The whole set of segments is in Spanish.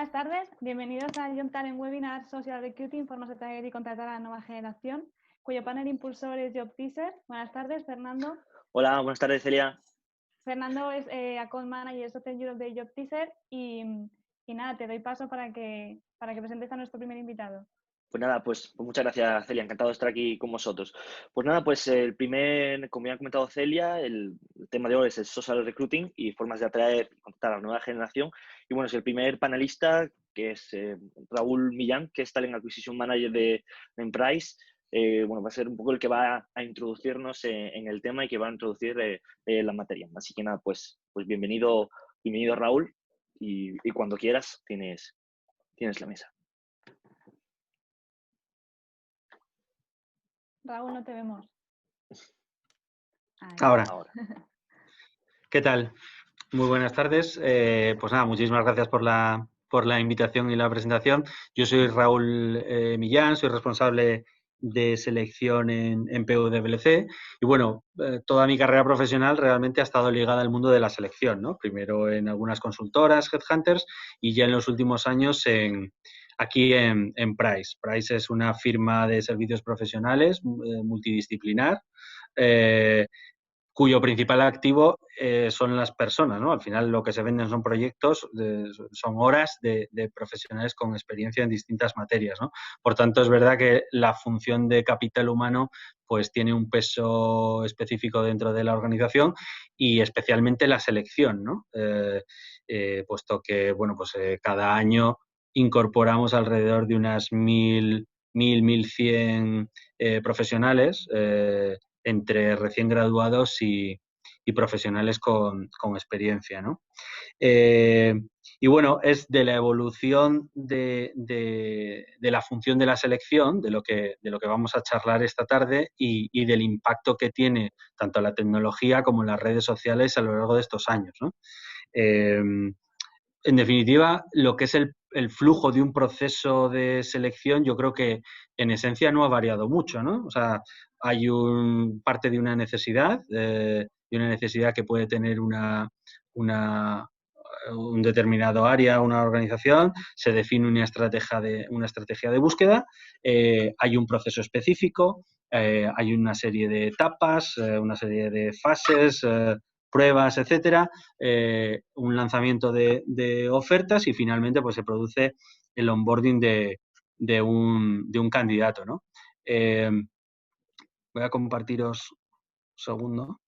Buenas tardes, bienvenidos al Young Talent Webinar Social Recruiting, Formas de atraer y contratar a la nueva generación, cuyo panel impulsor es Job Teaser. Buenas tardes, Fernando. Hola, buenas tardes, Celia. Fernando es Account Manager Social Europe de Job Teaser y nada, te doy paso para que presentes a nuestro primer invitado. Pues nada, pues muchas gracias, Celia. Encantado de estar aquí con vosotros. Pues nada, pues como ya ha comentado Celia, el tema de hoy es el social recruiting y formas de atraer y contratar a la nueva generación. Y bueno, es el primer panelista, que es Raúl Millán, que es Talent Acquisition Manager de Emprise. Bueno, va a ser un poco el que va a introducirnos en el tema y que va a introducir la materia. Así que nada, pues bienvenido Raúl, y cuando quieras tienes la mesa. Raúl, no te vemos. Ahora. ¿Qué tal? Muy buenas tardes. Pues nada, muchísimas gracias por la invitación y la presentación. Yo soy Raúl Millán, soy responsable de selección en PwC y bueno, toda mi carrera profesional realmente ha estado ligada al mundo de la selección, ¿no? Primero en algunas consultoras, headhunters, y ya en los últimos años aquí en Price. Price es una firma de servicios profesionales multidisciplinar, cuyo principal activo son las personas, ¿no? Al final lo que se venden son proyectos, son horas de profesionales con experiencia en distintas materias, ¿no? Por tanto, es verdad que la función de capital humano pues tiene un peso específico dentro de la organización y especialmente la selección, ¿no? Puesto que, bueno, pues cada año incorporamos alrededor de unas 1.100 profesionales entre recién graduados y profesionales con experiencia, ¿no? Y bueno, es de la evolución de la función de la selección, de lo que vamos a charlar esta tarde y del impacto que tiene tanto la tecnología como las redes sociales a lo largo de estos años, ¿no? En definitiva, lo que es el flujo de un proceso de selección, yo creo que en esencia no ha variado mucho, ¿no? O sea, hay parte de una necesidad, que puede tener un determinado área, una organización, se define una estrategia de búsqueda, hay un proceso específico, hay una serie de etapas, una serie de fases, pruebas, etcétera, un lanzamiento de ofertas y finalmente pues se produce el onboarding de un candidato, ¿no? Voy a compartiros un segundo.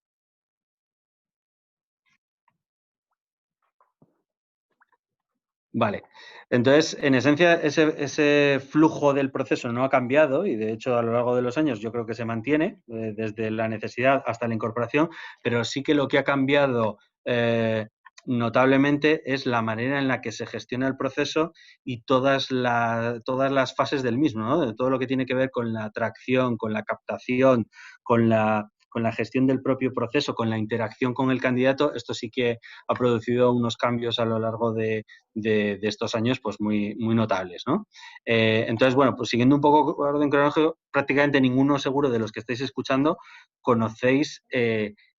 Vale, entonces, en esencia, ese flujo del proceso no ha cambiado y, de hecho, a lo largo de los años yo creo que se mantiene, desde la necesidad hasta la incorporación, pero sí que lo que ha cambiado notablemente es la manera en la que se gestiona el proceso y todas las fases del mismo, ¿no? De todo lo que tiene que ver con la atracción, con la captación, con la gestión del propio proceso, con la interacción con el candidato. Esto sí que ha producido unos cambios a lo largo de estos años pues muy notables, ¿no? Entonces, bueno, pues siguiendo un poco orden cronológico, prácticamente ninguno seguro de los que estáis escuchando conocéis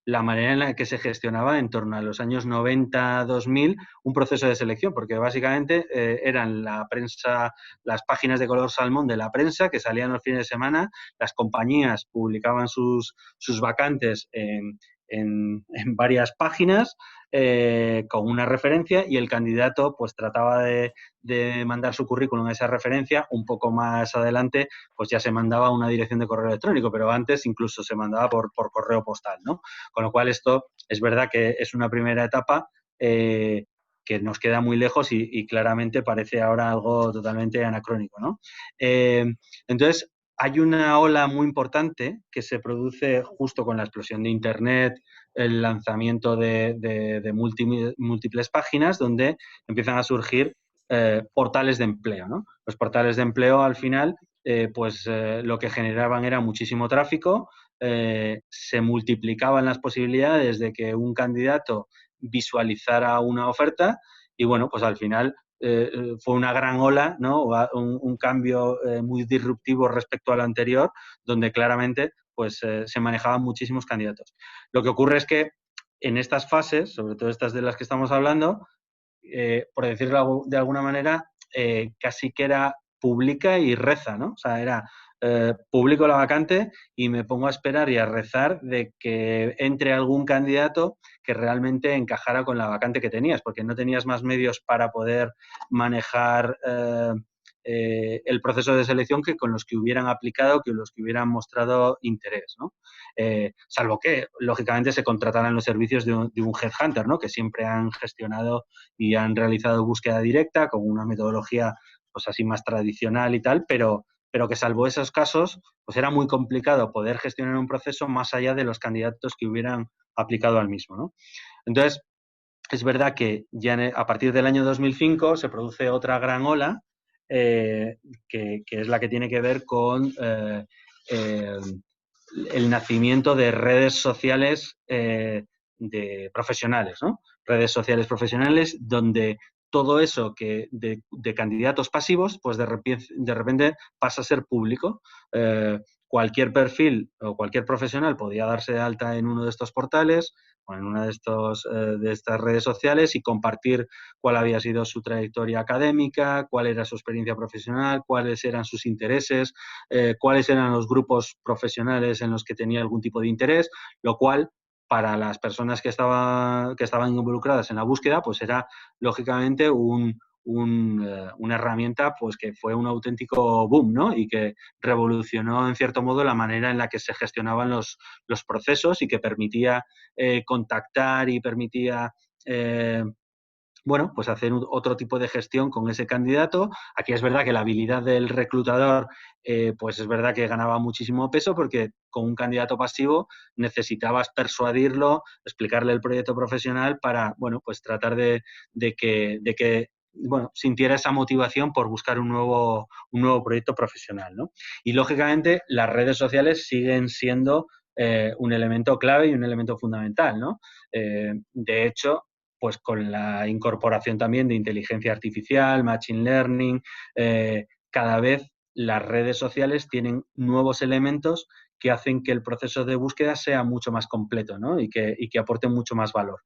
la manera en la que se gestionaba en torno a los años 90-2000 un proceso de selección, porque básicamente eran la prensa, las páginas de color salmón de la prensa que salían los fines de semana, las compañías publicaban sus vacantes en varias páginas con una referencia y el candidato pues trataba de mandar su currículum a esa referencia. Un poco más adelante pues ya se mandaba una dirección de correo electrónico, pero antes incluso se mandaba por correo postal, ¿no? Con lo cual esto es verdad que es una primera etapa que nos queda muy lejos y claramente parece ahora algo totalmente anacrónico, ¿no? Entonces, hay una ola muy importante que se produce justo con la explosión de Internet, el lanzamiento de múltiples páginas donde empiezan a surgir portales de empleo, ¿no? Los portales de empleo, al final, lo que generaban era muchísimo tráfico, se multiplicaban las posibilidades de que un candidato visualizara una oferta y, bueno, pues al final fue una gran ola, ¿no? Un cambio muy disruptivo respecto al anterior, donde claramente pues se manejaban muchísimos candidatos. Lo que ocurre es que en estas fases, sobre todo estas de las que estamos hablando, por decirlo de alguna manera, casi que era publica y reza, ¿no? O sea, era publico la vacante y me pongo a esperar y a rezar de que entre algún candidato que realmente encajara con la vacante que tenías, porque no tenías más medios para poder manejar el proceso de selección que con los que hubieran aplicado, que los que hubieran mostrado interés, ¿no? Salvo que, lógicamente, se contrataran los servicios de un headhunter, ¿no? Que siempre han gestionado y han realizado búsqueda directa con una metodología pues así más tradicional y tal, pero que salvo esos casos, pues era muy complicado poder gestionar un proceso más allá de los candidatos que hubieran aplicado al mismo, ¿no? Entonces, es verdad que ya a partir del año 2005 se produce otra gran ola que es la que tiene que ver con el nacimiento de redes sociales de profesionales, ¿no? Redes sociales profesionales donde todo eso que de candidatos pasivos, pues de repente pasa a ser público. Cualquier perfil o cualquier profesional podía darse de alta en uno de estos portales o en una de estas redes sociales y compartir cuál había sido su trayectoria académica, cuál era su experiencia profesional, cuáles eran sus intereses, cuáles eran los grupos profesionales en los que tenía algún tipo de interés, lo cual para las personas que estaban involucradas en la búsqueda, pues era lógicamente una herramienta pues que fue un auténtico boom, ¿no? Y que revolucionó en cierto modo la manera en la que se gestionaban los procesos y que permitía contactar y permitía bueno, pues hacer otro tipo de gestión con ese candidato. Aquí es verdad que la habilidad del reclutador, pues es verdad que ganaba muchísimo peso porque con un candidato pasivo necesitabas persuadirlo, explicarle el proyecto profesional para, bueno, pues tratar de que bueno, sintiera esa motivación por buscar un nuevo proyecto profesional, ¿no? Y, lógicamente, las redes sociales siguen siendo un elemento clave y un elemento fundamental, ¿no? De hecho, pues con la incorporación también de inteligencia artificial, machine learning, cada vez las redes sociales tienen nuevos elementos que hacen que el proceso de búsqueda sea mucho más completo, ¿no? y que aporte mucho más valor.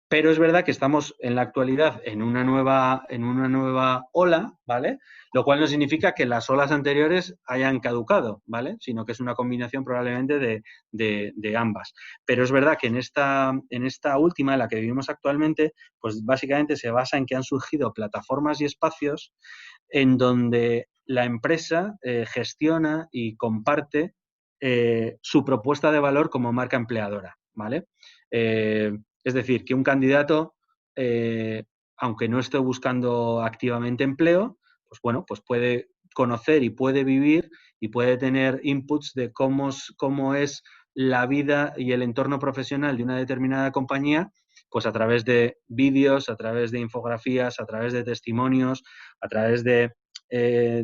Pero es verdad que estamos en la actualidad en una nueva ola, ¿vale? Lo cual no significa que las olas anteriores hayan caducado, ¿vale? Sino que es una combinación probablemente de ambas. Pero es verdad que en esta última, en la que vivimos actualmente, pues básicamente se basa en que han surgido plataformas y espacios en donde la empresa gestiona y comparte su propuesta de valor como marca empleadora, ¿vale? Es decir, que un candidato, aunque no esté buscando activamente empleo, pues bueno, pues puede conocer y puede vivir y puede tener inputs de cómo es la vida y el entorno profesional de una determinada compañía, pues a través de vídeos, a través de infografías, a través de testimonios, a través de,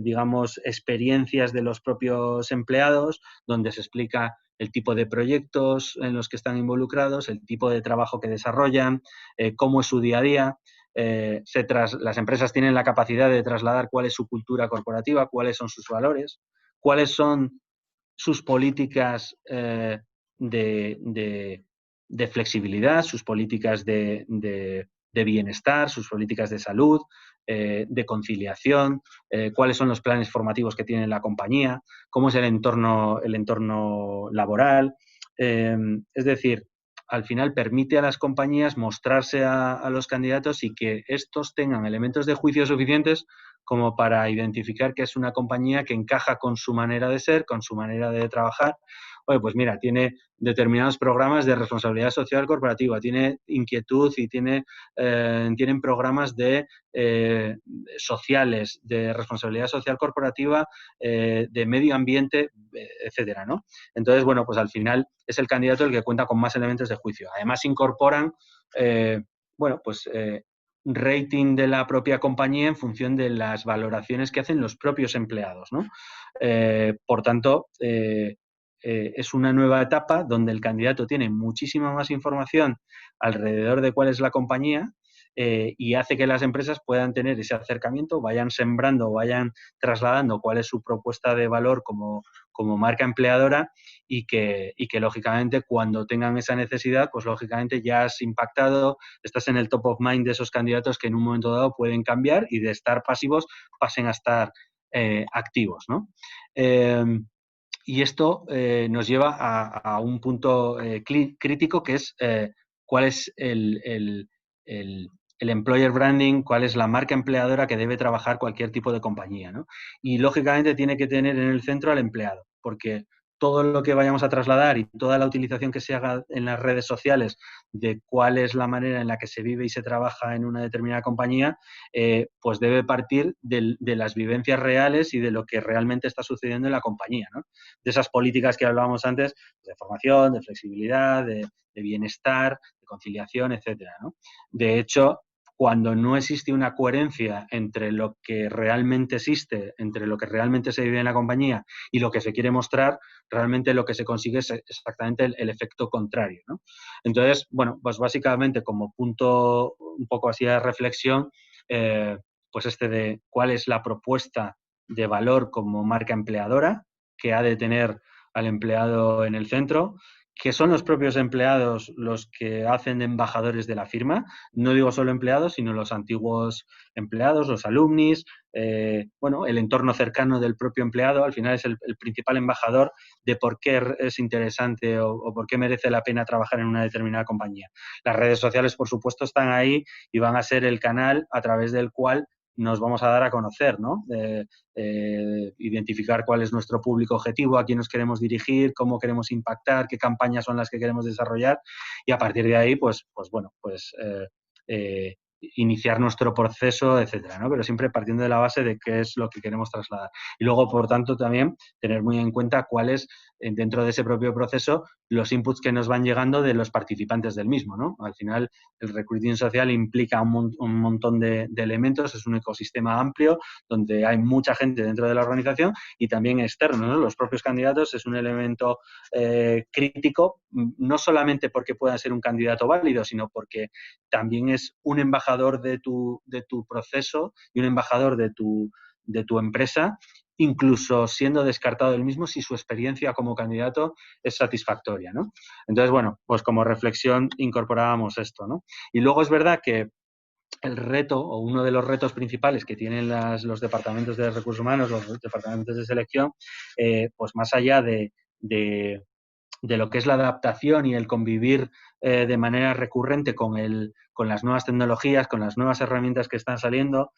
digamos, experiencias de los propios empleados, donde se explica el tipo de proyectos en los que están involucrados, el tipo de trabajo que desarrollan, cómo es su día a día. Las empresas tienen la capacidad de trasladar cuál es su cultura corporativa, cuáles son sus valores, cuáles son sus políticas de flexibilidad, sus políticas de bienestar, sus políticas de salud, de conciliación, cuáles son los planes formativos que tiene la compañía, cómo es el entorno laboral. Es decir, al final permite a las compañías mostrarse a los candidatos y que estos tengan elementos de juicio suficientes como para identificar que es una compañía que encaja con su manera de ser, con su manera de trabajar. Oye, pues mira, tiene determinados programas de responsabilidad social corporativa, tiene inquietud y tienen programas sociales, de responsabilidad social corporativa, de medio ambiente, etcétera, ¿no? Entonces, bueno, pues al final es el candidato el que cuenta con más elementos de juicio. Además, incorporan, rating de la propia compañía en función de las valoraciones que hacen los propios empleados, ¿no? Por tanto, es una nueva etapa donde el candidato tiene muchísima más información alrededor de cuál es la compañía y hace que las empresas puedan tener ese acercamiento, vayan sembrando, vayan trasladando cuál es su propuesta de valor como como marca empleadora y que lógicamente cuando tengan esa necesidad, pues lógicamente ya has impactado, estás en el top of mind de esos candidatos que en un momento dado pueden cambiar y de estar pasivos pasen a estar activos, ¿no? Y esto nos lleva a un punto crítico que es cuál es el employer branding, cuál es la marca empleadora que debe trabajar cualquier tipo de compañía, ¿no? Y lógicamente tiene que tener en el centro al empleado, porque todo lo que vayamos a trasladar y toda la utilización que se haga en las redes sociales de cuál es la manera en la que se vive y se trabaja en una determinada compañía, pues debe partir de las vivencias reales y de lo que realmente está sucediendo en la compañía, ¿no? De esas políticas que hablábamos antes, de formación, de flexibilidad, de bienestar, de conciliación, etcétera, ¿no? De hecho, cuando no existe una coherencia entre lo que realmente existe, entre lo que realmente se vive en la compañía y lo que se quiere mostrar, realmente lo que se consigue es exactamente el efecto contrario, ¿no? Entonces, bueno, pues básicamente como punto un poco así de reflexión, pues de cuál es la propuesta de valor como marca empleadora que ha de tener al empleado en el centro, que son los propios empleados los que hacen de embajadores de la firma. No digo solo empleados, sino los antiguos empleados, los alumnis, bueno, el entorno cercano del propio empleado. Al final es el principal embajador de por qué es interesante o por qué merece la pena trabajar en una determinada compañía. Las redes sociales, por supuesto, están ahí y van a ser el canal a través del cual nos vamos a dar a conocer, ¿no? Identificar cuál es nuestro público objetivo, a quién nos queremos dirigir, cómo queremos impactar, qué campañas son las que queremos desarrollar y a partir de ahí, iniciar nuestro proceso, etcétera, ¿no? Pero siempre partiendo de la base de qué es lo que queremos trasladar. Y luego, por tanto, también tener muy en cuenta cuáles, dentro de ese propio proceso, los inputs que nos van llegando de los participantes del mismo, ¿no? Al final, el recruiting social implica un montón de elementos, es un ecosistema amplio donde hay mucha gente dentro de la organización y también externo, ¿no? Los propios candidatos es un elemento crítico, no solamente porque pueda ser un candidato válido, sino porque también es un embajador de tu proceso y un embajador de tu empresa, incluso siendo descartado del mismo si su experiencia como candidato es satisfactoria, ¿no? Entonces, bueno, pues como reflexión incorporábamos esto, ¿no? Y luego es verdad que el reto o uno de los retos principales que tienen los departamentos de recursos humanos, los departamentos de selección, pues más allá de lo que es la adaptación y el convivir de manera recurrente con las nuevas tecnologías, con las nuevas herramientas que están saliendo.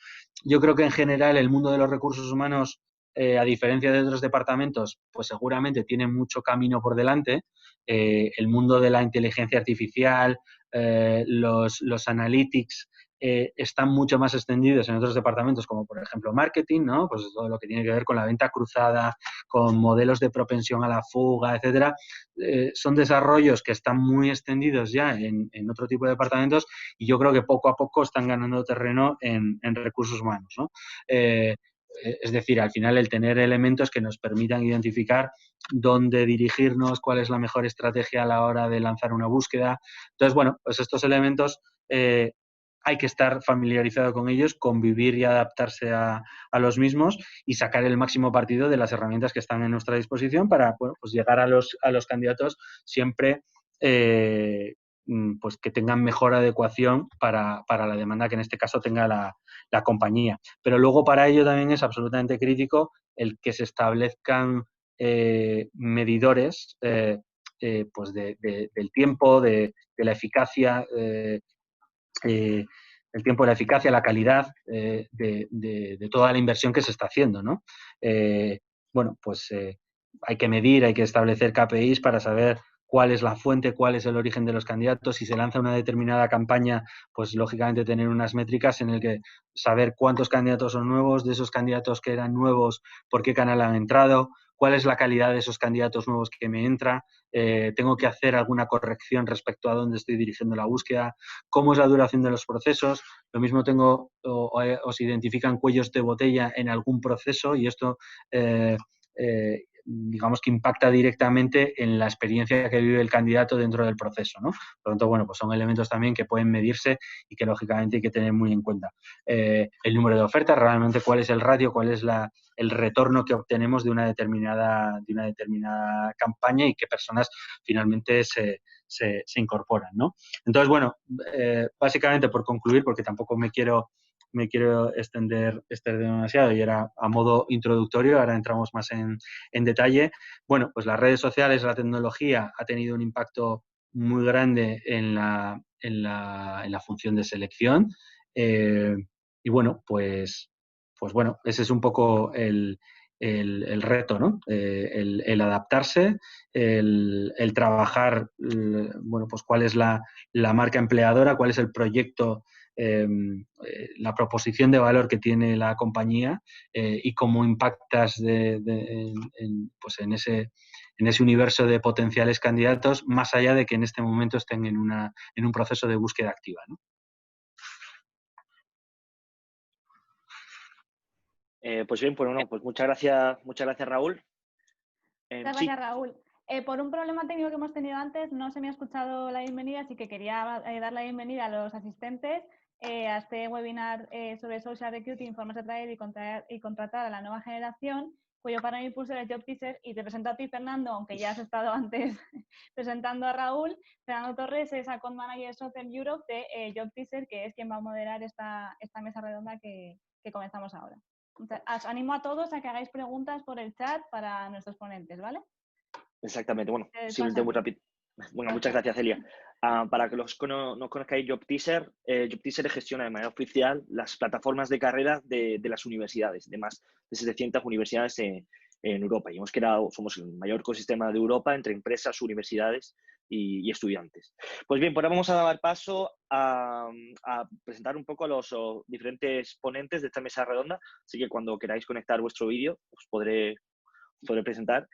Yo creo que en general el mundo de los recursos humanos, a diferencia de otros departamentos, pues seguramente tiene mucho camino por delante. El mundo de la inteligencia artificial, los analytics, están mucho más extendidos en otros departamentos, como por ejemplo marketing, ¿no? Pues todo lo que tiene que ver con la venta cruzada, con modelos de propensión a la fuga, etcétera. Son desarrollos que están muy extendidos ya en otro tipo de departamentos y yo creo que poco a poco están ganando terreno en recursos humanos, ¿no? Es decir, al final el tener elementos que nos permitan identificar dónde dirigirnos, cuál es la mejor estrategia a la hora de lanzar una búsqueda. Entonces, bueno, pues estos elementos hay que estar familiarizado con ellos, convivir y adaptarse a los mismos y sacar el máximo partido de las herramientas que están en nuestra disposición para, bueno, pues llegar a los candidatos siempre pues que tengan mejor adecuación para la demanda que en este caso tenga la compañía. Pero luego para ello también es absolutamente crítico el que se establezcan medidores pues del tiempo, de la eficacia, el tiempo, la eficacia, la calidad de toda la inversión que se está haciendo, ¿no? Bueno, pues hay que medir, hay que establecer KPIs para saber cuál es la fuente, cuál es el origen de los candidatos. Si se lanza una determinada campaña, pues lógicamente tener unas métricas en el que saber cuántos candidatos son nuevos, de esos candidatos que eran nuevos, por qué canal han entrado, cuál es la calidad de esos candidatos nuevos que me entra, tengo que hacer alguna corrección respecto a dónde estoy dirigiendo la búsqueda, cómo es la duración de los procesos. Lo mismo os identifican cuellos de botella en algún proceso y esto digamos que impacta directamente en la experiencia que vive el candidato dentro del proceso, ¿no? Por lo tanto, bueno, pues son elementos también que pueden medirse y que lógicamente hay que tener muy en cuenta. El número de ofertas, realmente cuál es el ratio, cuál es el retorno que obtenemos de una determinada campaña y qué personas finalmente se incorporan, ¿no? Entonces, bueno, básicamente por concluir, porque tampoco me quiero extender demasiado y era a modo introductorio, ahora entramos más en detalle. Bueno, pues las redes sociales, la tecnología ha tenido un impacto muy grande en la función de selección y bueno, pues bueno, ese es un poco el reto, ¿no? El adaptarse, el trabajar, bueno, pues cuál es la marca empleadora, cuál es el proyecto, la proposición de valor que tiene la compañía y cómo impactas pues en ese universo de potenciales candidatos, más allá de que en este momento estén en un proceso de búsqueda activa, ¿no? Pues bien, pues no, pues muchas gracias Raúl. Muchas Sí. gracias, Raúl. Por un problema técnico que hemos tenido antes, no se me ha escuchado la bienvenida, así que quería dar la bienvenida a los asistentes a este webinar sobre Social Recruiting, formas de atraer y contratar a la nueva generación, cuyo panel impulsor es Job Teaser, y te presento a ti, Fernando, aunque ya has estado antes presentando a Raúl. Fernando Torres es Account Manager Southern Europe de Job Teaser, que es quien va a moderar esta mesa redonda que comenzamos ahora. Os animo a todos a que hagáis preguntas por el chat para nuestros ponentes, ¿vale? Exactamente, bueno, simplemente muy rápido. Bueno, muchas gracias, Celia. Para que no conozcáis Job Teaser gestiona de manera oficial las plataformas de carrera de las universidades, de más de 700 universidades en Europa. Y somos el mayor ecosistema de Europa entre empresas, universidades y estudiantes. Pues bien, pues ahora vamos a dar paso a presentar un poco a los diferentes ponentes de esta mesa redonda, así que cuando queráis conectar vuestro vídeo os podré presentar.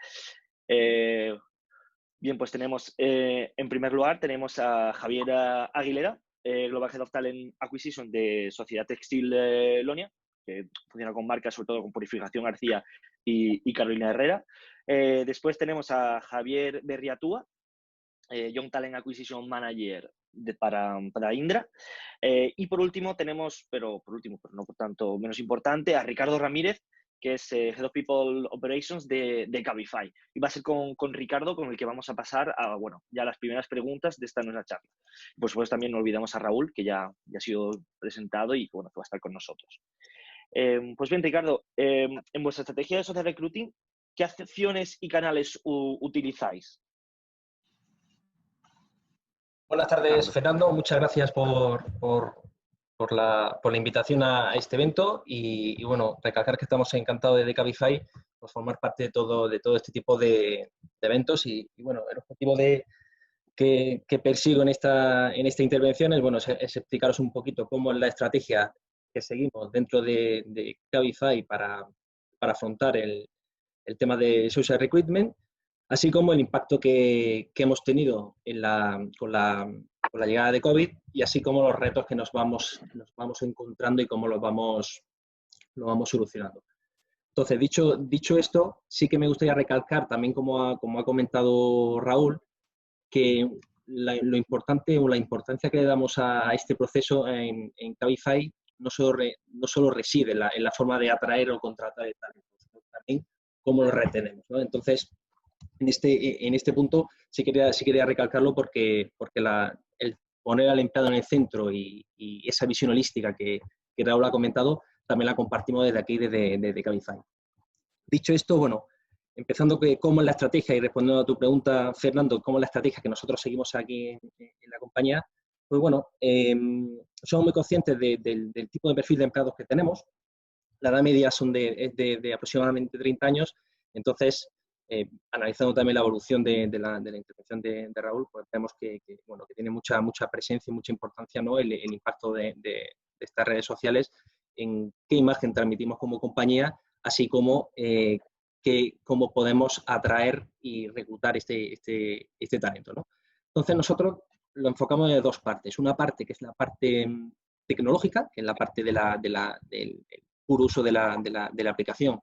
Bien, pues tenemos, en primer lugar, tenemos a Javier Aguilera, Global Head of Talent Acquisition de Sociedad Textil Lonia, que funciona con marcas, sobre todo con Purificación García y Carolina Herrera. Después tenemos a Javier Berriatúa, Young Talent Acquisition Manager para Indra. Y por último tenemos, pero no por tanto menos importante, a Ricardo Ramírez, que es Head of People Operations de Cabify. Y va a ser con Ricardo con el que vamos a pasar a, bueno, ya las primeras preguntas de esta nuestra charla. Por supuesto, también no olvidamos a Raúl, que ya ha sido presentado y bueno, que va a estar con nosotros. Pues bien, Ricardo, en vuestra estrategia de social recruiting, ¿qué acciones y canales utilizáis? Buenas tardes, Fernando. Muchas gracias por la invitación a este evento y bueno, recalcar que estamos encantados de Cabify por formar parte de todo este tipo de eventos y bueno, el objetivo que persigo en esta intervención es, bueno, es explicaros un poquito cómo es la estrategia que seguimos dentro de Cabify para afrontar el tema de social recruitment, así como el impacto que hemos tenido con la llegada de COVID y así como los retos que nos vamos encontrando y cómo los vamos solucionando. Entonces, dicho esto, sí que me gustaría recalcar también, como ha comentado Raúl, que lo importante o la importancia que le damos a este proceso en Cabify no solo reside en la forma de atraer o contratar el talento, sino también cómo lo retenemos, ¿no? Entonces, en este punto sí quería recalcarlo porque el poner al empleado en el centro y esa visión holística que Raúl ha comentado, también la compartimos desde aquí, desde Cabify. Dicho esto, bueno, empezando cómo es la estrategia y respondiendo a tu pregunta, Fernando, cómo es la estrategia que nosotros seguimos aquí en la compañía, pues bueno, somos muy conscientes del tipo de perfil de empleados que tenemos. La edad media es de aproximadamente 30 años, entonces, analizando también la evolución de la intervención de Raúl, pues vemos que tiene mucha presencia y mucha importancia, ¿no? el impacto de estas redes sociales en qué imagen transmitimos como compañía, así como cómo podemos atraer y reclutar este talento, ¿no? Entonces nosotros lo enfocamos de dos partes. Una parte que es la parte tecnológica, que es la parte del puro uso de la aplicación,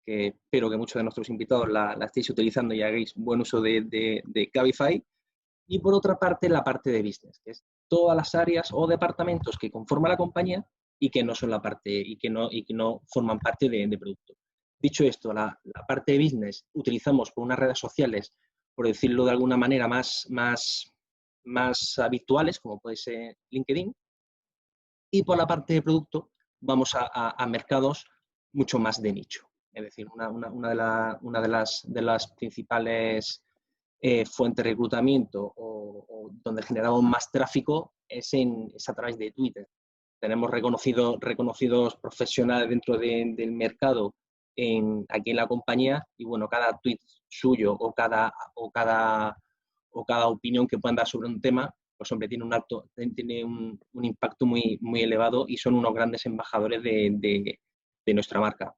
espero que muchos de nuestros invitados la estéis utilizando y hagáis buen uso de Cabify. Y por otra parte, la parte de business, que es todas las áreas o departamentos que conforman la compañía y que no son la parte y que no forman parte de producto. Dicho esto, la parte de business utilizamos por unas redes sociales, por decirlo de alguna manera, más habituales, como puede ser LinkedIn, y por la parte de producto vamos a mercados mucho más de nicho. Es decir, una de las principales fuentes de reclutamiento o donde generamos más tráfico es a través de Twitter. Tenemos reconocidos profesionales dentro del mercado aquí en la compañía y bueno, cada tweet suyo o cada opinión que puedan dar sobre un tema, pues hombre, tiene un impacto muy, muy elevado y son unos grandes embajadores de nuestra marca.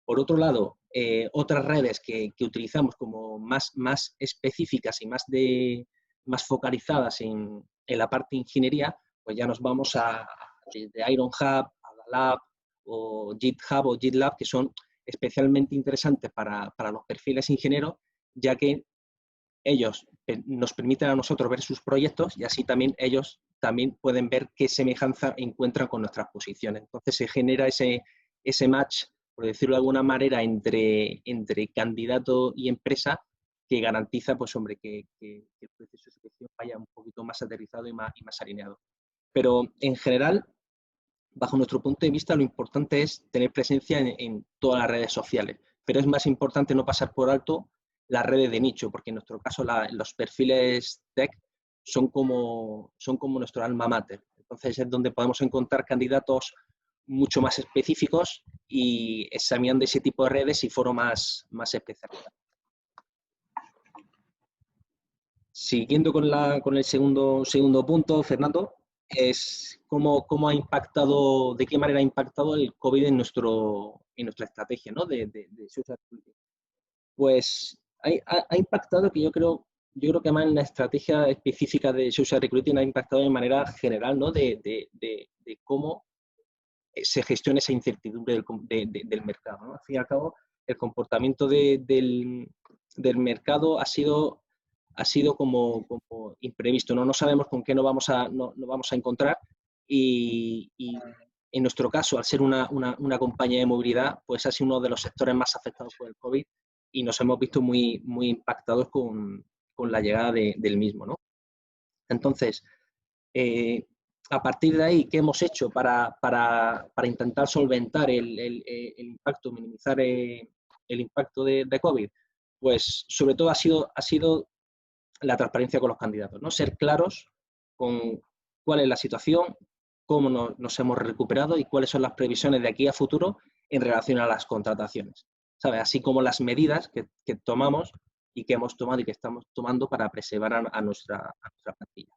Por otro lado, otras redes que utilizamos como más específicas y más focalizadas en la parte de ingeniería, pues ya nos vamos desde Ironhub, Adalab o GitHub o GitLab, que son especialmente interesantes para los perfiles ingenieros, ya que ellos nos permiten a nosotros ver sus proyectos y así también ellos también pueden ver qué semejanza encuentran con nuestras posiciones. Entonces se genera ese match, por decirlo de alguna manera, entre candidato y empresa que garantiza, pues hombre, que el proceso de selección vaya un poquito más aterrizado y más alineado. Pero en general, bajo nuestro punto de vista, lo importante es tener presencia en todas las redes sociales, pero es más importante no pasar por alto las redes de nicho, porque en nuestro caso los perfiles tech son como nuestro alma mater. Entonces es donde podemos encontrar candidatos mucho más específicos y examinando ese tipo de redes y foro más especializados. Siguiendo con el segundo punto, Fernando, es cómo ha impactado, de qué manera ha impactado el COVID en nuestra estrategia, ¿no? de social recruiting. Pues ha impactado que yo creo que más en la estrategia específica de social recruiting ha impactado de manera general, ¿no? de cómo se gestiona esa incertidumbre del mercado, ¿no? Al fin y al cabo, el comportamiento del mercado ha sido como imprevisto, ¿no? No sabemos con qué nos vamos a encontrar y en nuestro caso, al ser una compañía de movilidad, pues ha sido uno de los sectores más afectados por el COVID y nos hemos visto muy, muy impactados con la llegada del mismo, ¿no? Entonces, a partir de ahí, ¿qué hemos hecho para intentar solventar el impacto, minimizar el impacto de COVID? Pues sobre todo ha sido la transparencia con los candidatos, ¿no? Ser claros con cuál es la situación, cómo nos hemos recuperado y cuáles son las previsiones de aquí a futuro en relación a las contrataciones, ¿sabes? Así como las medidas que tomamos y que hemos tomado y que estamos tomando para preservar a nuestra plantilla.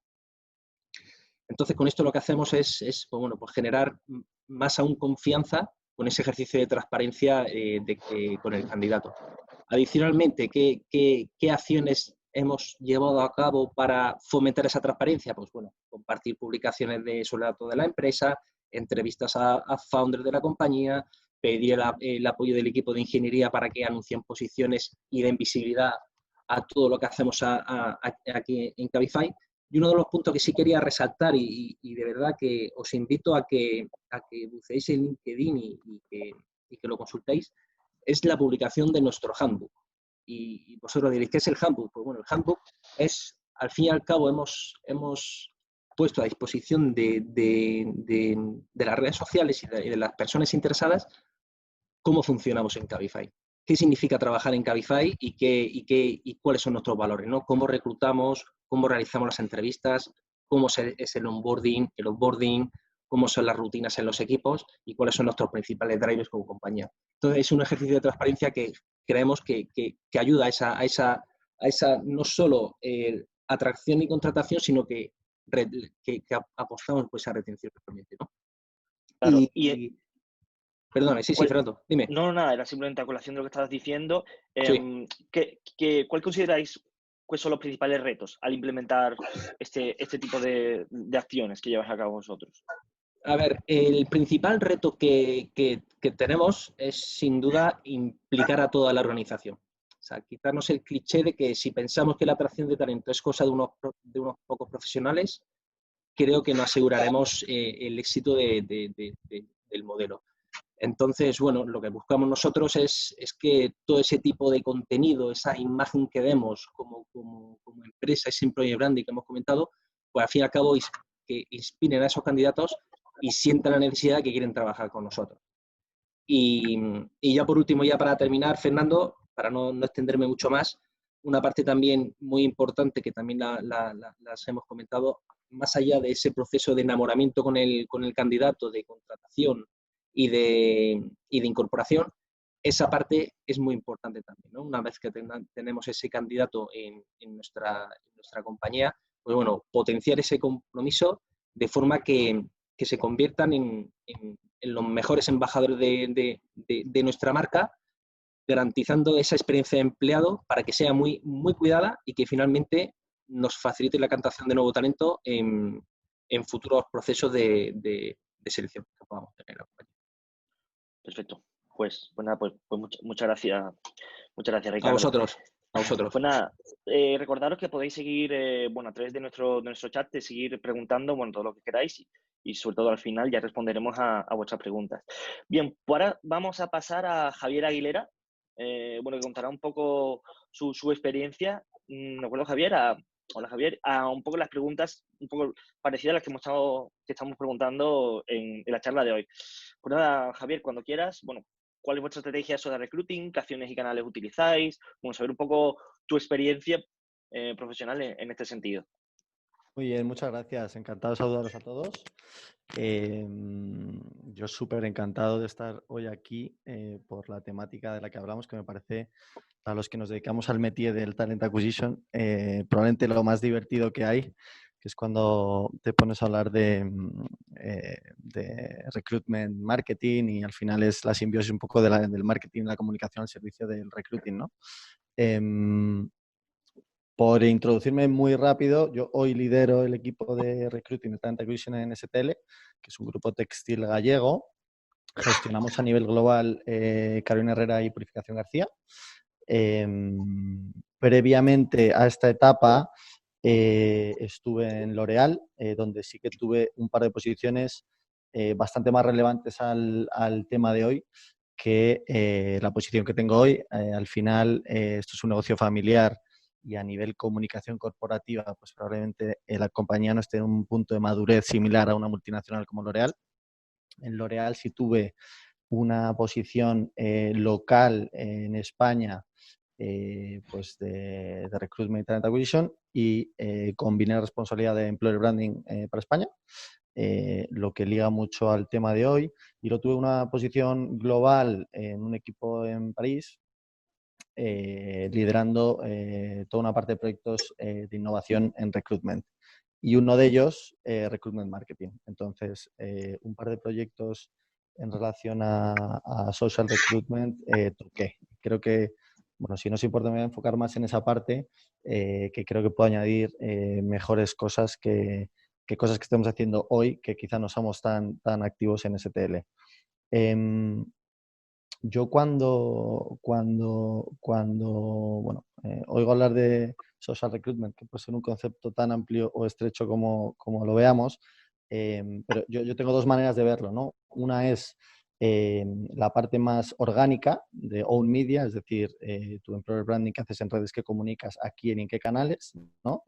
Entonces, con esto lo que hacemos es pues bueno, pues generar más aún confianza con ese ejercicio de transparencia con el candidato. Adicionalmente, ¿qué acciones hemos llevado a cabo para fomentar esa transparencia? Pues bueno, compartir publicaciones sobre datos de la empresa, entrevistas a founders de la compañía, pedir el apoyo del equipo de ingeniería para que anuncien posiciones y den visibilidad a todo lo que hacemos aquí en Cabify. Y uno de los puntos que sí quería resaltar y de verdad que os invito a que buceéis en LinkedIn y que lo consultéis, es la publicación de nuestro handbook. Y vosotros diréis, ¿qué es el handbook? Pues bueno, el handbook es, al fin y al cabo, hemos puesto a disposición de las redes sociales y de las personas interesadas cómo funcionamos en Cabify. ¿Qué significa trabajar en Cabify y cuáles son nuestros valores, ¿no? Cómo reclutamos, cómo realizamos las entrevistas, cómo es el onboarding, cómo son las rutinas en los equipos y cuáles son nuestros principales drivers como compañía. Entonces, es un ejercicio de transparencia que creemos que ayuda a esa no solo atracción y contratación, sino que apostamos por esa retención realmente, ¿no? Claro. Perdón, sí, Fernando, dime. No, nada, era simplemente a colación de lo que estabas diciendo. Sí. ¿Cuál consideráis cuáles son los principales retos al implementar este tipo de acciones que lleváis a cabo vosotros? A ver, el principal reto que tenemos es, sin duda, implicar a toda la organización. O sea, quitarnos el cliché de que si pensamos que la atracción de talento es cosa de unos pocos profesionales, creo que no aseguraremos el éxito del modelo. Entonces, bueno, lo que buscamos nosotros es que todo ese tipo de contenido, esa imagen que demos como empresa, ese employer branding que hemos comentado, pues al fin y al cabo que inspiren a esos candidatos y sientan la necesidad de que quieren trabajar con nosotros. Y ya por último, ya para terminar, Fernando, para no extenderme mucho más, una parte también muy importante que también las hemos comentado, más allá de ese proceso de enamoramiento con el candidato, de contratación y de incorporación, esa parte es muy importante también, ¿no? Una vez que tenemos ese candidato en nuestra compañía, pues bueno, potenciar ese compromiso de forma que se conviertan en los mejores embajadores de nuestra marca, garantizando esa experiencia de empleado para que sea muy, muy cuidada y que finalmente nos facilite la captación de nuevo talento en futuros procesos de selección que podamos tener en la compañía. Perfecto. Pues nada, pues muchas gracias, Ricardo. A vosotros. Pues nada, recordaros que podéis seguir, a través de nuestro chat, de seguir preguntando, todo lo que queráis y sobre todo al final ya responderemos a vuestras preguntas. Bien, pues ahora vamos a pasar a Javier Aguilera, que contará un poco su experiencia. ¿De acuerdo, Javier? Hola, Javier. A un poco las preguntas un poco parecidas a las que estamos preguntando en la charla de hoy. Pues nada, Javier, cuando quieras, ¿cuál es vuestra estrategia sobre recruiting? ¿Qué acciones y canales utilizáis? Saber un poco tu experiencia profesional en este sentido. Muy bien, muchas gracias. Encantado de saludaros a todos. Yo súper encantado de estar hoy aquí por la temática de la que hablamos, que me parece, a los que nos dedicamos al métier del Talent Acquisition, probablemente lo más divertido que hay, que es cuando te pones a hablar de recruitment marketing y al final es la simbiosis un poco del marketing y la comunicación al servicio del recruiting, ¿no? Por introducirme muy rápido, yo hoy lidero el equipo de Recruiting de Talent Acquisition en STL, que es un grupo textil gallego. Gestionamos a nivel global Carolina Herrera y Purificación García. Previamente a esta etapa estuve en L'Oréal, donde sí que tuve un par de posiciones bastante más relevantes al tema de hoy que la posición que tengo hoy. Al final, esto es un negocio familiar y a nivel comunicación corporativa, pues probablemente la compañía no esté en un punto de madurez similar a una multinacional como L'Oréal. En L'Oréal sí tuve una posición local en España, pues de Recruitment y Talent Acquisition, y combiné responsabilidad de Employer Branding para España, lo que liga mucho al tema de hoy. Y lo tuve una posición global en un equipo en París, liderando toda una parte de proyectos de innovación en recruitment. Y uno de ellos, recruitment marketing. Entonces, un par de proyectos en relación a social recruitment toqué. Creo que, si no os importa, me voy a enfocar más en esa parte, que creo que puedo añadir mejores cosas que cosas que estamos haciendo hoy, que quizá no somos tan activos en STL. Yo cuando oigo hablar de social recruitment, que puede ser un concepto tan amplio o estrecho como lo veamos, pero yo tengo dos maneras de verlo, ¿no? Una es la parte más orgánica de own media, es decir, tu employer branding que haces en redes, que comunicas a quién y en qué canales, ¿no?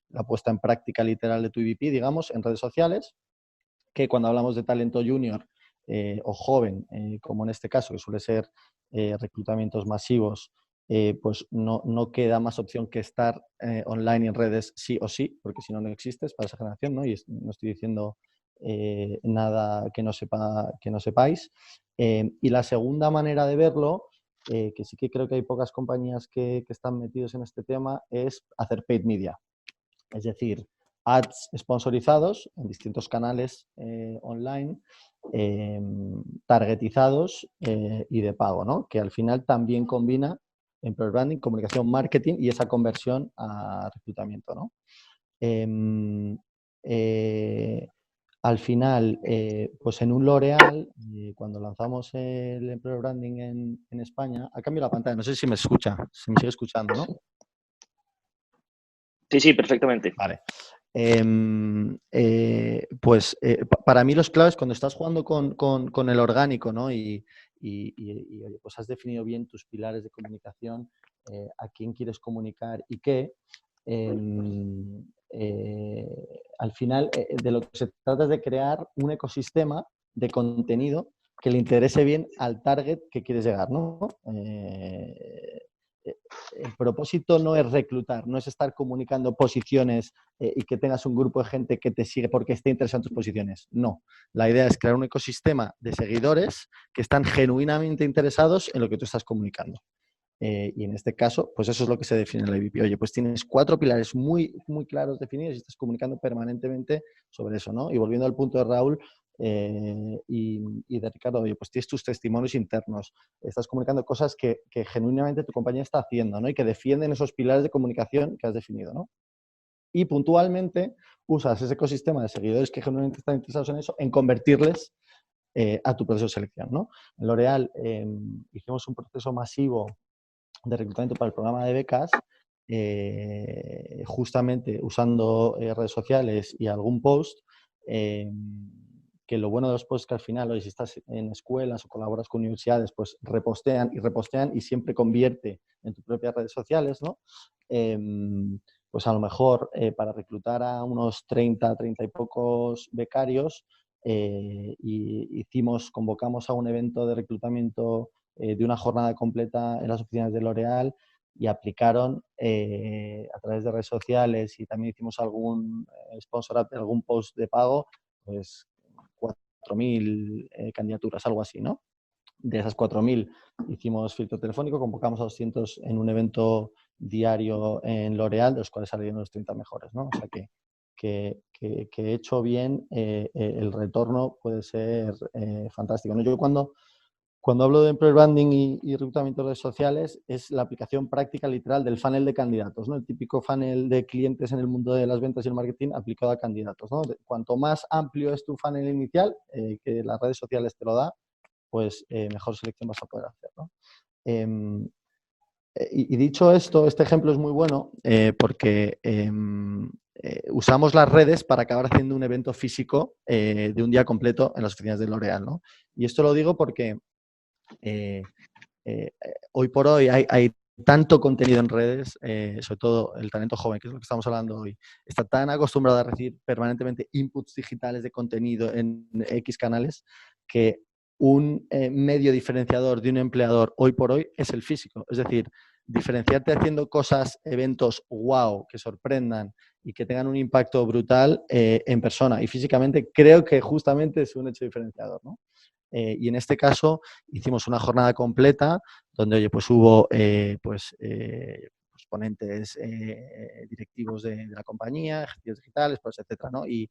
La puesta en práctica literal de tu EVP, digamos, en redes sociales, que cuando hablamos de talento junior o joven, como en este caso, que suele ser reclutamientos masivos, pues no queda más opción que estar online y en redes sí o sí, porque si no, no existes para esa generación, ¿no? Y no estoy diciendo nada que no sepáis. Y la segunda manera de verlo, que sí que creo que hay pocas compañías que están metidos en este tema, es hacer paid media. Es decir, ads sponsorizados en distintos canales online, targetizados y de pago, ¿no? Que al final también combina employer branding, comunicación, marketing y esa conversión a reclutamiento, ¿no? Al final, pues en un L'Oréal, cuando lanzamos el Employer Branding en España, ha cambiado la pantalla. No sé si me escucha, si me sigue escuchando, ¿no? Sí, sí, perfectamente. Vale. Para mí los claves cuando estás jugando con el orgánico, ¿no? Y, oye, pues has definido bien tus pilares de comunicación, a quién quieres comunicar y qué. Al final, de lo que se trata es de crear un ecosistema de contenido que le interese bien al target que quieres llegar, ¿no? El propósito no es reclutar, no es estar comunicando posiciones y que tengas un grupo de gente que te sigue porque esté interesado en tus posiciones. No. La idea es crear un ecosistema de seguidores que están genuinamente interesados en lo que tú estás comunicando. Y en este caso, pues eso es lo que se define en la IBP. Oye, pues tienes 4 pilares muy, muy claros definidos y estás comunicando permanentemente sobre eso, ¿no? Y volviendo al punto de Raúl y de Ricardo, oye, pues tienes tus testimonios internos, estás comunicando cosas que genuinamente tu compañía está haciendo, ¿no? Y que defienden esos pilares de comunicación que has definido, ¿no? Y puntualmente usas ese ecosistema de seguidores que genuinamente están interesados en eso, en convertirles a tu proceso de selección, ¿no? En L'Oréal hicimos un proceso masivo de reclutamiento para el programa de becas, justamente usando redes sociales y algún post, que lo bueno de los posts es que al final, oye, si estás en escuelas o colaboras con universidades, pues repostean y siempre convierte en tus propias redes sociales, ¿no? Pues a lo mejor para reclutar a unos 30 y pocos becarios, convocamos a un evento de reclutamiento de una jornada completa en las oficinas de L'Oréal y aplicaron a través de redes sociales y también hicimos algún sponsor, algún post de pago, pues 4.000 candidaturas, algo así, ¿no? De esas 4.000 hicimos filtro telefónico, convocamos a 200 en un evento diario en L'Oréal, de los cuales salieron los 30 mejores, ¿no? O sea que hecho bien, el retorno puede ser fantástico, ¿no? Yo cuando hablo de employer branding y reclutamiento de redes sociales, es la aplicación práctica literal del funnel de candidatos, ¿no? El típico funnel de clientes en el mundo de las ventas y el marketing aplicado a candidatos, ¿no? Cuanto más amplio es tu funnel inicial, que las redes sociales te lo da, pues mejor selección vas a poder hacer, ¿no? Y dicho esto, este ejemplo es muy bueno porque usamos las redes para acabar haciendo un evento físico de un día completo en las oficinas de L'Oréal, ¿no? Y esto lo digo porque hoy por hoy hay tanto contenido en redes, sobre todo el talento joven, que es lo que estamos hablando hoy, está tan acostumbrado a recibir permanentemente inputs digitales de contenido en X canales que un medio diferenciador de un empleador hoy por hoy es el físico. Es decir, diferenciarte haciendo cosas, eventos wow, que sorprendan y que tengan un impacto brutal en persona y físicamente, creo que justamente es un hecho diferenciador, ¿no? Y en este caso hicimos una jornada completa donde, oye, pues hubo pues ponentes directivos de la compañía, ejecutivos digitales, pues, etcétera, ¿no? Y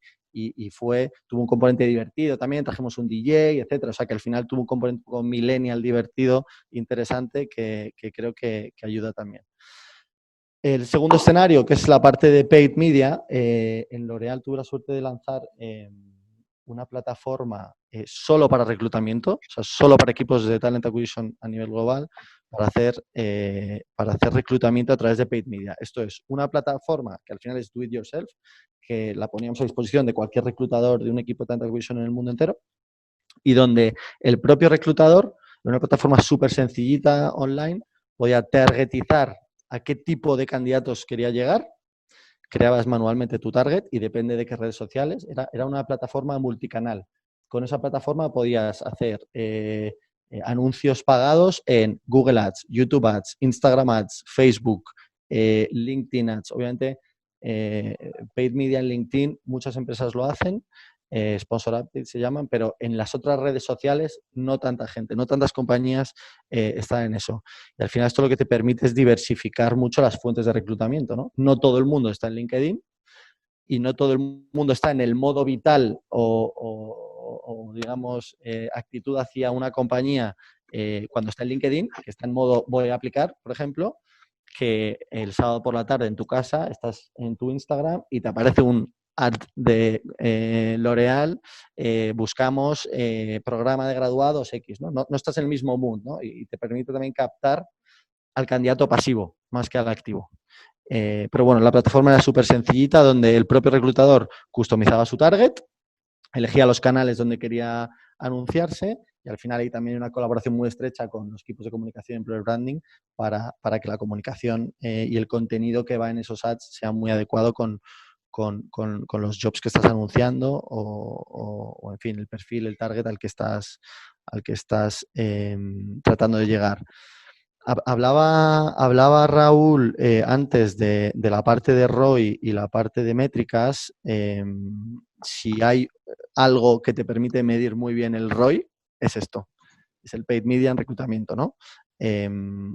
tuvo un componente divertido también, trajimos un DJ, etcétera. O sea, que al final tuvo un componente un poco millennial divertido, interesante, que creo que ayuda también. El segundo escenario, que es la parte de paid media, en L'Oréal tuve la suerte de lanzar una plataforma solo para reclutamiento, o sea, solo para equipos de talent acquisition a nivel global, para hacer reclutamiento a través de paid media. Esto es una plataforma que al final es do it yourself, que la poníamos a disposición de cualquier reclutador de un equipo de talent acquisition en el mundo entero, y donde el propio reclutador, en una plataforma súper sencillita online, podía targetizar a qué tipo de candidatos quería llegar, creabas manualmente tu target y depende de qué redes sociales. Era una plataforma multicanal. Con esa plataforma podías hacer anuncios pagados en Google Ads, YouTube Ads, Instagram Ads, Facebook, LinkedIn Ads. Obviamente, paid media en LinkedIn, muchas empresas lo hacen. Sponsor updates se llaman, pero en las otras redes sociales no tanta gente, no tantas compañías están en eso. Y al final esto lo que te permite es diversificar mucho las fuentes de reclutamiento, ¿no? No todo el mundo está en LinkedIn y no todo el mundo está en el modo vital o digamos, actitud hacia una compañía cuando está en LinkedIn, que está en modo voy a aplicar, por ejemplo, que el sábado por la tarde en tu casa estás en tu Instagram y te aparece un ad de L'Oréal, buscamos programa de graduados X, ¿no? No estás en el mismo mood, ¿no? Y te permite también captar al candidato pasivo más que al activo. Pero bueno, la plataforma era súper sencillita, donde el propio reclutador customizaba su target, elegía los canales donde quería anunciarse y al final hay también una colaboración muy estrecha con los equipos de comunicación y employer branding para que la comunicación y el contenido que va en esos ads sea muy adecuado con los jobs que estás anunciando o en fin, el perfil, el target al que estás tratando de llegar. Hablaba Raúl antes de la parte de ROI y la parte de métricas. Si hay algo que te permite medir muy bien el ROI, es esto. Es el Paid Media en reclutamiento, ¿no?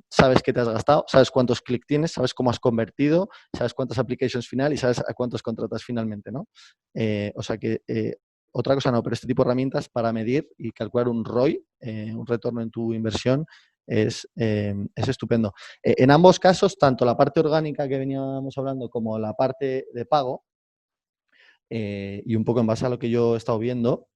Sabes qué te has gastado, sabes cuántos clics tienes, sabes cómo has convertido, sabes cuántas applications final y sabes a cuántos contratas finalmente, ¿no? O sea que otra cosa no, pero este tipo de herramientas para medir y calcular un ROI, un retorno en tu inversión, es estupendo. En ambos casos, tanto la parte orgánica que veníamos hablando como la parte de pago, y un poco en base a lo que yo he estado viendo,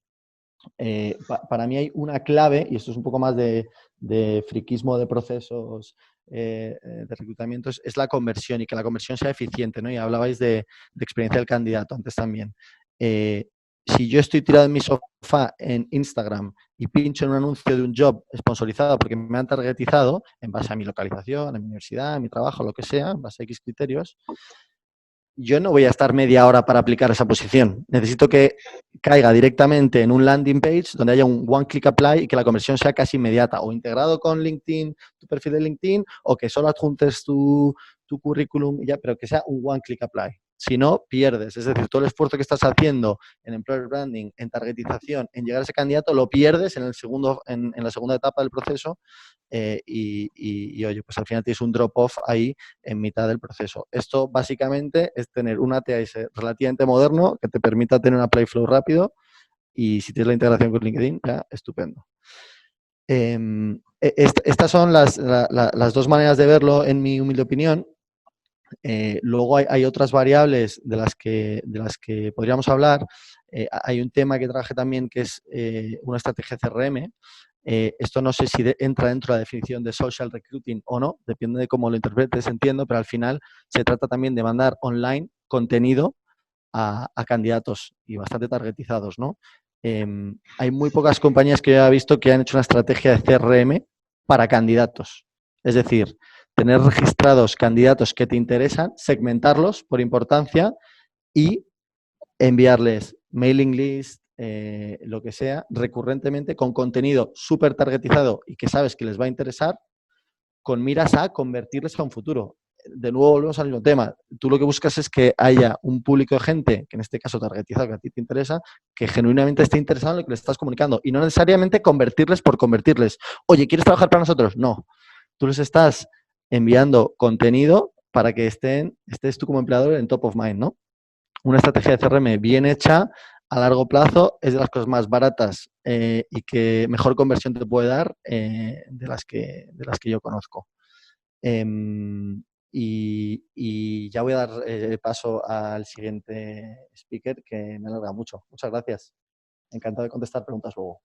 para mí hay una clave, y esto es un poco más de friquismo de procesos de reclutamiento, es la conversión y que la conversión sea eficiente, ¿no? Y hablabais de experiencia del candidato antes también. Si yo estoy tirado en mi sofá en Instagram y pincho en un anuncio de un job sponsorizado porque me han targetizado en base a mi localización, a mi universidad, a mi trabajo, lo que sea, en base a X criterios, yo no voy a estar media hora para aplicar esa posición. Necesito que caiga directamente en un landing page donde haya un one click apply y que la conversión sea casi inmediata, o integrado con LinkedIn, tu perfil de LinkedIn, o que solo adjuntes tu currículum, ya, pero que sea un one click apply. Si no, pierdes. Es decir, todo el esfuerzo que estás haciendo en employer branding, en targetización, en llegar a ese candidato, lo pierdes en la segunda etapa del proceso y oye, pues al final tienes un drop-off ahí en mitad del proceso. Esto básicamente es tener un ATS relativamente moderno que te permita tener un apply flow rápido y si tienes la integración con LinkedIn, ya, estupendo. Estas son las dos maneras de verlo, en mi humilde opinión. Luego hay otras variables de las que podríamos hablar. Hay un tema que traje también que es una estrategia CRM. Esto no sé si entra dentro de la definición de social recruiting o no, depende de cómo lo interpretes, entiendo, pero al final se trata también de mandar online contenido a candidatos y bastante targetizados, ¿no? Hay muy pocas compañías que yo he visto que han hecho una estrategia de CRM para candidatos. Es decir, tener registrados candidatos que te interesan, segmentarlos por importancia y enviarles mailing list, lo que sea, recurrentemente con contenido súper targetizado y que sabes que les va a interesar, con miras a convertirles a un futuro. De nuevo volvemos al mismo tema. Tú lo que buscas es que haya un público de gente, que en este caso targetizado, que a ti te interesa, que genuinamente esté interesado en lo que le estás comunicando y no necesariamente convertirles por convertirles. Oye, ¿quieres trabajar para nosotros? No. Tú les estás enviando contenido para que estés tú como empleador en top of mind, ¿no? Una estrategia de CRM bien hecha a largo plazo es de las cosas más baratas y que mejor conversión te puede dar de las que yo conozco. Y ya voy a dar paso al siguiente speaker, que me alarga mucho. Muchas gracias. Encantado de contestar preguntas luego.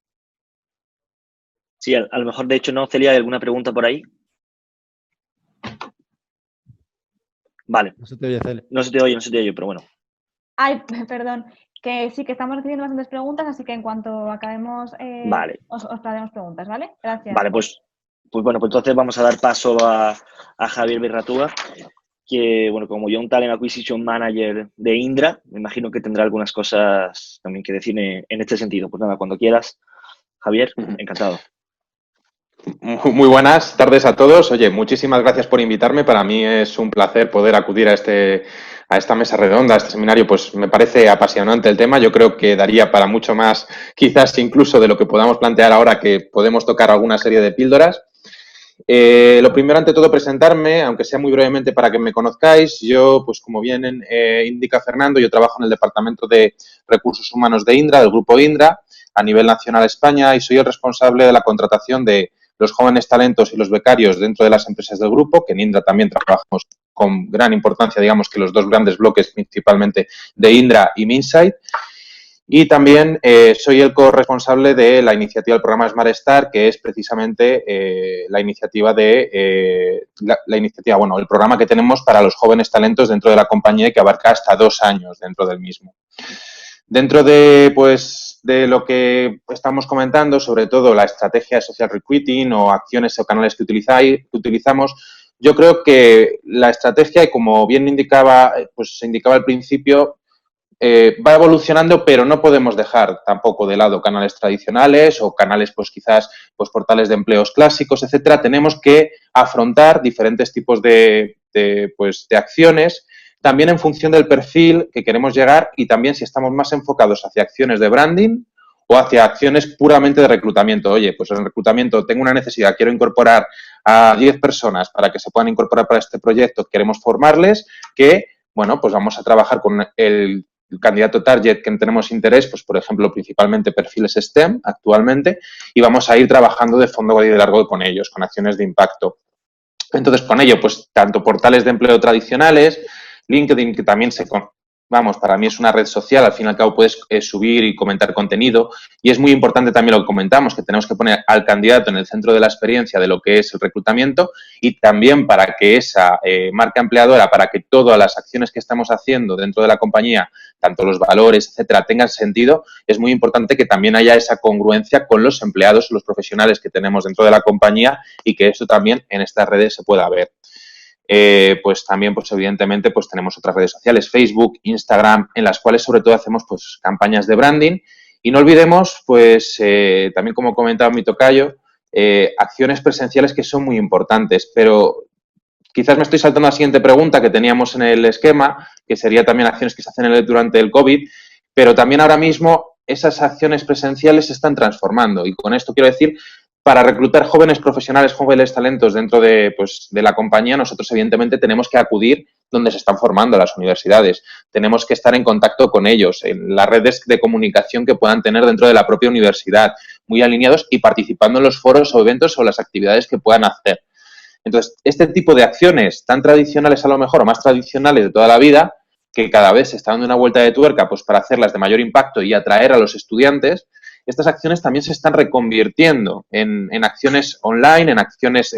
Sí, a lo mejor, de hecho, no, Celia, ¿hay alguna pregunta por ahí? Vale. No se te oye, Celia. No se te oye, pero bueno. Ay, perdón, que sí que estamos recibiendo bastantes preguntas, así que en cuanto acabemos vale. os haremos preguntas, ¿vale? Gracias. Vale, pues bueno, pues entonces vamos a dar paso a Javier Berratúa, que, bueno, como yo, un Talent Acquisition Manager de Indra, me imagino que tendrá algunas cosas también que decir en este sentido. Pues nada, cuando quieras, Javier, encantado. Muy buenas tardes a todos. Oye, muchísimas gracias por invitarme. Para mí es un placer poder acudir a esta mesa redonda, a este seminario. Pues me parece apasionante el tema. Yo creo que daría para mucho más, quizás incluso de lo que podamos plantear ahora, que podemos tocar alguna serie de píldoras. Lo primero, ante todo, presentarme, aunque sea muy brevemente para que me conozcáis. Yo, pues como bien indica Fernando, yo trabajo en el Departamento de Recursos Humanos de Indra, del Grupo Indra, a nivel nacional España, y soy el responsable de la contratación de los jóvenes talentos y los becarios dentro de las empresas del grupo, que en Indra también trabajamos con gran importancia, digamos, que los dos grandes bloques principalmente de Indra y Minsight. Y también soy el corresponsable de la iniciativa del programa Smart Star, que es precisamente la iniciativa el programa que tenemos para los jóvenes talentos dentro de la compañía y que abarca hasta 2 años dentro del mismo. Dentro de, pues, de lo que estamos comentando, sobre todo la estrategia de social recruiting o acciones o canales que utilizamos, yo creo que la estrategia, como bien indicaba, pues se indicaba al principio, va evolucionando, pero no podemos dejar tampoco de lado canales tradicionales o canales, pues quizás, pues portales de empleos clásicos, etcétera. Tenemos que afrontar diferentes tipos de acciones, también en función del perfil que queremos llegar y también si estamos más enfocados hacia acciones de branding o hacia acciones puramente de reclutamiento. Oye, pues en reclutamiento tengo una necesidad, quiero incorporar a 10 personas para que se puedan incorporar para este proyecto, queremos formarles, que, bueno, pues vamos a trabajar con el candidato target que tenemos interés, pues por ejemplo, principalmente perfiles STEM actualmente, y vamos a ir trabajando de fondo y de largo con ellos, con acciones de impacto. Entonces, con ello, pues tanto portales de empleo tradicionales, LinkedIn, que también para mí es una red social, al fin y al cabo puedes subir y comentar contenido y es muy importante también lo que comentamos, que tenemos que poner al candidato en el centro de la experiencia de lo que es el reclutamiento y también para que esa marca empleadora, para que todas las acciones que estamos haciendo dentro de la compañía, tanto los valores, etcétera, tengan sentido, es muy importante que también haya esa congruencia con los empleados, los profesionales que tenemos dentro de la compañía y que esto también en estas redes se pueda ver. Pues también, pues evidentemente, pues tenemos otras redes sociales, Facebook, Instagram, en las cuales sobre todo hacemos pues campañas de branding y no olvidemos, pues también como comentaba mi tocayo, acciones presenciales que son muy importantes, pero quizás me estoy saltando a la siguiente pregunta que teníamos en el esquema, que sería también acciones que se hacen durante el COVID, pero también ahora mismo esas acciones presenciales se están transformando y con esto quiero decir, para reclutar jóvenes profesionales, jóvenes talentos dentro de la compañía, nosotros evidentemente tenemos que acudir donde se están formando las universidades. Tenemos que estar en contacto con ellos, en las redes de comunicación que puedan tener dentro de la propia universidad, muy alineados y participando en los foros o eventos o las actividades que puedan hacer. Entonces, este tipo de acciones tan tradicionales a lo mejor o más tradicionales de toda la vida, que cada vez se está dando una vuelta de tuerca pues para hacerlas de mayor impacto y atraer a los estudiantes, estas acciones también se están reconvirtiendo en acciones online, en acciones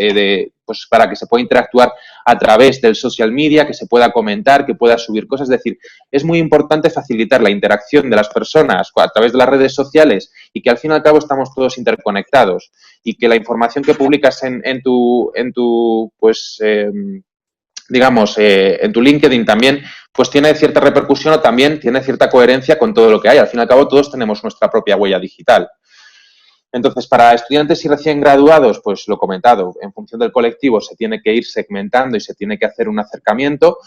pues para que se pueda interactuar a través del social media, que se pueda comentar, que pueda subir cosas. Es decir, es muy importante facilitar la interacción de las personas a través de las redes sociales y que al fin y al cabo estamos todos interconectados y que la información que publicas en tu LinkedIn también pues tiene cierta repercusión o también tiene cierta coherencia con todo lo que hay. Al fin y al cabo, todos tenemos nuestra propia huella digital. Entonces, para estudiantes y recién graduados, pues lo comentado, en función del colectivo se tiene que ir segmentando y se tiene que hacer un acercamiento.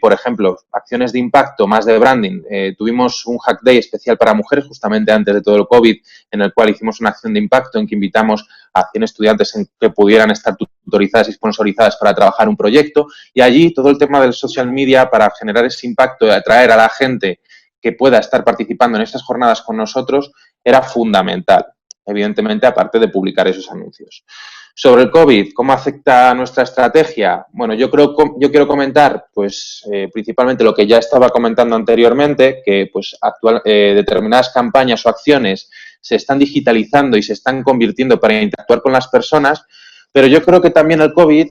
Por ejemplo, acciones de impacto más de branding. Tuvimos un Hack Day especial para mujeres justamente antes de todo el COVID, en el cual hicimos una acción de impacto en que invitamos a 100 estudiantes en que pudieran estar tutorizadas y sponsorizadas para trabajar un proyecto. Y allí todo el tema del social media para generar ese impacto y atraer a la gente que pueda estar participando en estas jornadas con nosotros era fundamental. Evidentemente, aparte de publicar esos anuncios. Sobre el COVID, ¿cómo afecta nuestra estrategia? Bueno, yo quiero comentar, pues, principalmente lo que ya estaba comentando anteriormente, que, pues, determinadas campañas o acciones se están digitalizando y se están convirtiendo para interactuar con las personas, pero yo creo que también el COVID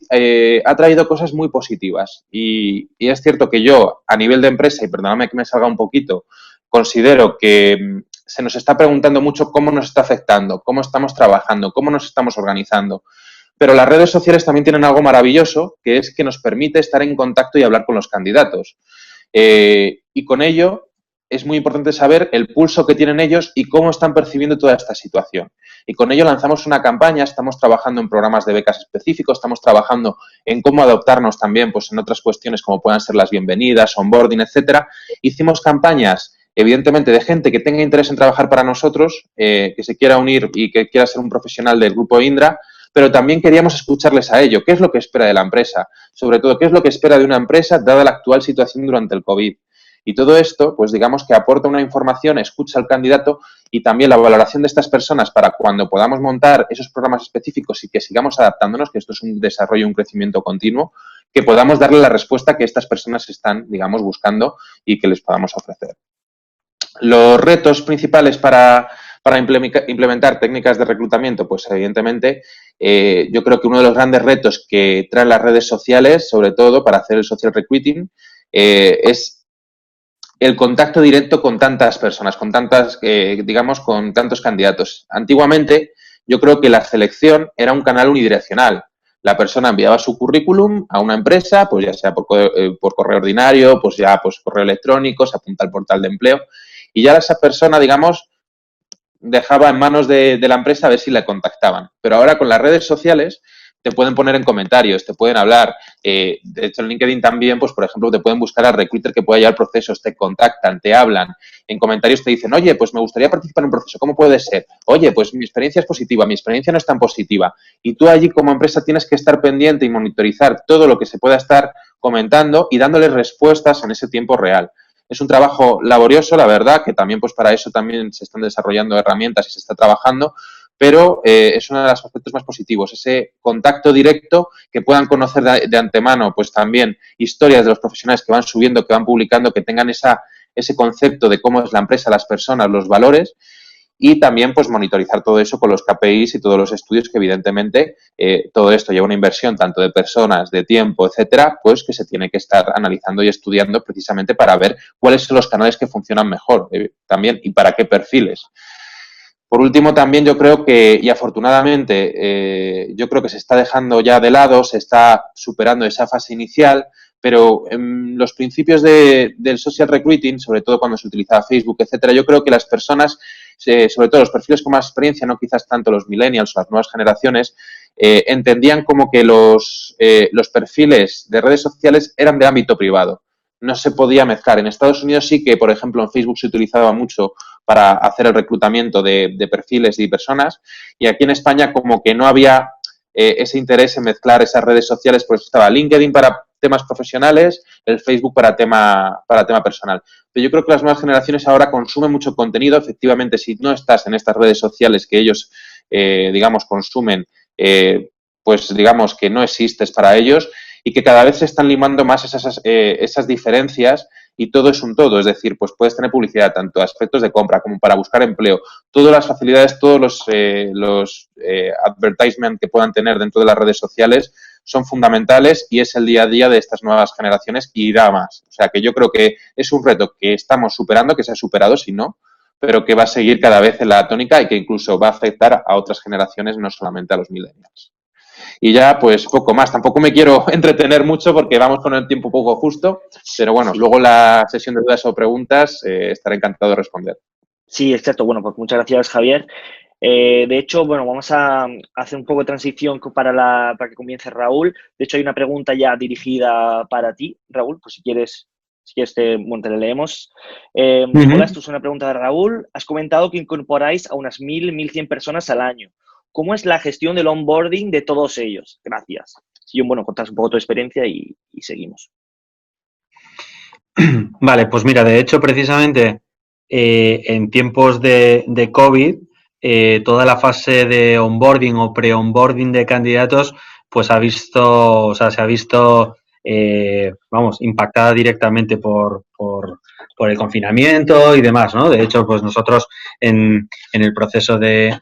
ha traído cosas muy positivas y es cierto que yo, a nivel de empresa, y perdóname que me salga un poquito, considero que se nos está preguntando mucho cómo nos está afectando, cómo estamos trabajando, cómo nos estamos organizando. Pero las redes sociales también tienen algo maravilloso, que es que nos permite estar en contacto y hablar con los candidatos. Y con ello es muy importante saber el pulso que tienen ellos y cómo están percibiendo toda esta situación. Y con ello lanzamos una campaña, estamos trabajando en programas de becas específicos, estamos trabajando en cómo adaptarnos también pues, en otras cuestiones como puedan ser las bienvenidas, onboarding, etcétera. Hicimos campañas evidentemente de gente que tenga interés en trabajar para nosotros, que se quiera unir y que quiera ser un profesional del grupo Indra, pero también queríamos escucharles a ello. ¿Qué es lo que espera de la empresa? Sobre todo, ¿qué es lo que espera de una empresa dada la actual situación durante el COVID? Y todo esto, pues digamos que aporta una información, escucha al candidato y también la valoración de estas personas para cuando podamos montar esos programas específicos y que sigamos adaptándonos, que esto es un desarrollo, un crecimiento continuo, que podamos darle la respuesta que estas personas están, digamos, buscando y que les podamos ofrecer. Los retos principales para implementar técnicas de reclutamiento, pues evidentemente yo creo que uno de los grandes retos que traen las redes sociales, sobre todo para hacer el social recruiting, es el contacto directo con tantas personas, con tantas, digamos, con tantos candidatos. Antiguamente yo creo que la selección era un canal unidireccional. La persona enviaba su currículum a una empresa, pues ya sea por correo ordinario, pues ya pues correo electrónico, se apunta al portal de empleo y ya esa persona, digamos, dejaba en manos de la empresa a ver si la contactaban. Pero ahora con las redes sociales te pueden poner en comentarios, te pueden hablar. De hecho, en LinkedIn también, pues por ejemplo, te pueden buscar al recruiter que pueda llevar procesos, te contactan, te hablan. En comentarios te dicen, oye, pues me gustaría participar en un proceso, ¿cómo puede ser? Oye, pues mi experiencia es positiva, mi experiencia no es tan positiva. Y tú allí como empresa tienes que estar pendiente y monitorizar todo lo que se pueda estar comentando y dándoles respuestas en ese tiempo real. Es un trabajo laborioso, la verdad, que también pues para eso también se están desarrollando herramientas y se está trabajando, pero es uno de los aspectos más positivos, ese contacto directo, que puedan conocer de antemano pues también historias de los profesionales que van subiendo, que van publicando, que tengan ese concepto de cómo es la empresa, las personas, los valores y también pues monitorizar todo eso con los KPIs y todos los estudios que evidentemente todo esto lleva una inversión tanto de personas, de tiempo, etcétera, pues que se tiene que estar analizando y estudiando precisamente para ver cuáles son los canales que funcionan mejor también y para qué perfiles. Por último, también yo creo que, y afortunadamente, yo creo que se está dejando ya de lado, se está superando esa fase inicial, pero en los principios del social recruiting, sobre todo cuando se utilizaba Facebook, etcétera, yo creo que las personas, sobre todo los perfiles con más experiencia, no quizás tanto los millennials o las nuevas generaciones, entendían como que los perfiles de redes sociales eran de ámbito privado. No se podía mezclar. En Estados Unidos sí que, por ejemplo, en Facebook se utilizaba mucho para hacer el reclutamiento de perfiles y personas, y aquí en España como que no había ese interés en mezclar esas redes sociales, pues estaba LinkedIn para temas profesionales, el Facebook para tema personal. Pero yo creo que las nuevas generaciones ahora consumen mucho contenido. Efectivamente, si no estás en estas redes sociales que ellos, digamos, consumen, pues digamos que no existes para ellos y que cada vez se están limando más esas diferencias y todo es un todo. Es decir, pues puedes tener publicidad tanto a aspectos de compra como para buscar empleo. Todas las facilidades, todos los advertisement que puedan tener dentro de las redes sociales son fundamentales y es el día a día de estas nuevas generaciones y irá más. O sea que yo creo que es un reto que estamos superando, que se ha superado, si no, pero que va a seguir cada vez en la tónica y que incluso va a afectar a otras generaciones, no solamente a los millennials. Y ya, pues poco más. Tampoco me quiero entretener mucho porque vamos con el tiempo poco justo, pero bueno, luego la sesión de dudas o preguntas estaré encantado de responder. Sí, exacto. Bueno, pues muchas gracias, Javier. De hecho, bueno, vamos a hacer un poco de transición para que comience Raúl. De hecho, hay una pregunta ya dirigida para ti, Raúl, pues si quieres te la leemos. Hola, esto es una pregunta de Raúl. Has comentado que incorporáis a unas 1.000, 1.100 personas al año. ¿Cómo es la gestión del onboarding de todos ellos? Gracias. Y bueno, contás un poco tu experiencia y seguimos. Vale, pues mira, de hecho, precisamente en tiempos de COVID, toda la fase de onboarding o pre-onboarding de candidatos, pues se ha visto impactada directamente por el confinamiento y demás, ¿no? De hecho, pues nosotros en el proceso de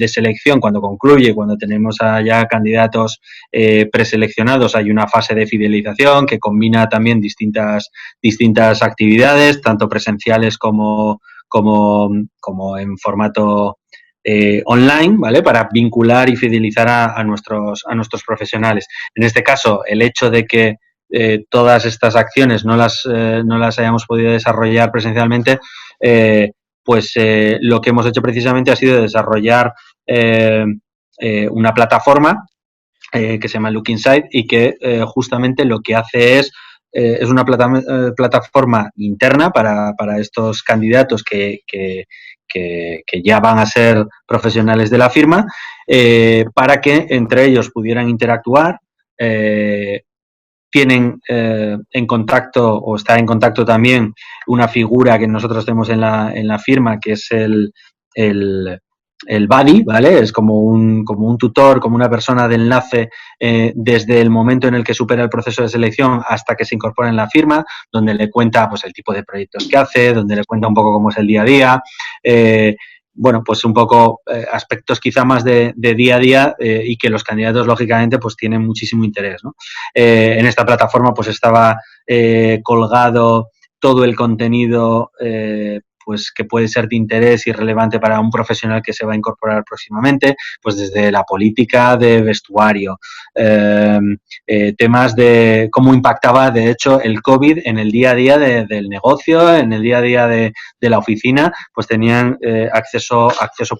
selección, cuando concluye, cuando tenemos ya candidatos preseleccionados, hay una fase de fidelización que combina también distintas actividades, tanto presenciales como en formato online, ¿vale? Para vincular y fidelizar a nuestros profesionales. En este caso, el hecho de que todas estas acciones no las hayamos podido desarrollar presencialmente, lo que hemos hecho precisamente ha sido desarrollar una plataforma que se llama Look Inside y que justamente lo que hace es una plataforma interna para estos candidatos que ya van a ser profesionales de la firma, para que entre ellos pudieran interactuar. Tienen en contacto o está en contacto también una figura que nosotros tenemos en la firma, que es el el buddy, ¿vale? Es como un tutor, como una persona de enlace desde el momento en el que supera el proceso de selección hasta que se incorpora en la firma, donde le cuenta pues el tipo de proyectos que hace, donde le cuenta un poco cómo es el día a día, bueno, pues un poco aspectos quizá más de día a día y que los candidatos, lógicamente, pues tienen muchísimo interés, ¿no? En esta plataforma pues estaba colgado todo el contenido pues que puede ser de interés y relevante para un profesional que se va a incorporar próximamente, pues desde la política de vestuario, temas de cómo impactaba, de hecho, el COVID en el día a día del negocio, en el día a día de la oficina, pues tenían acceso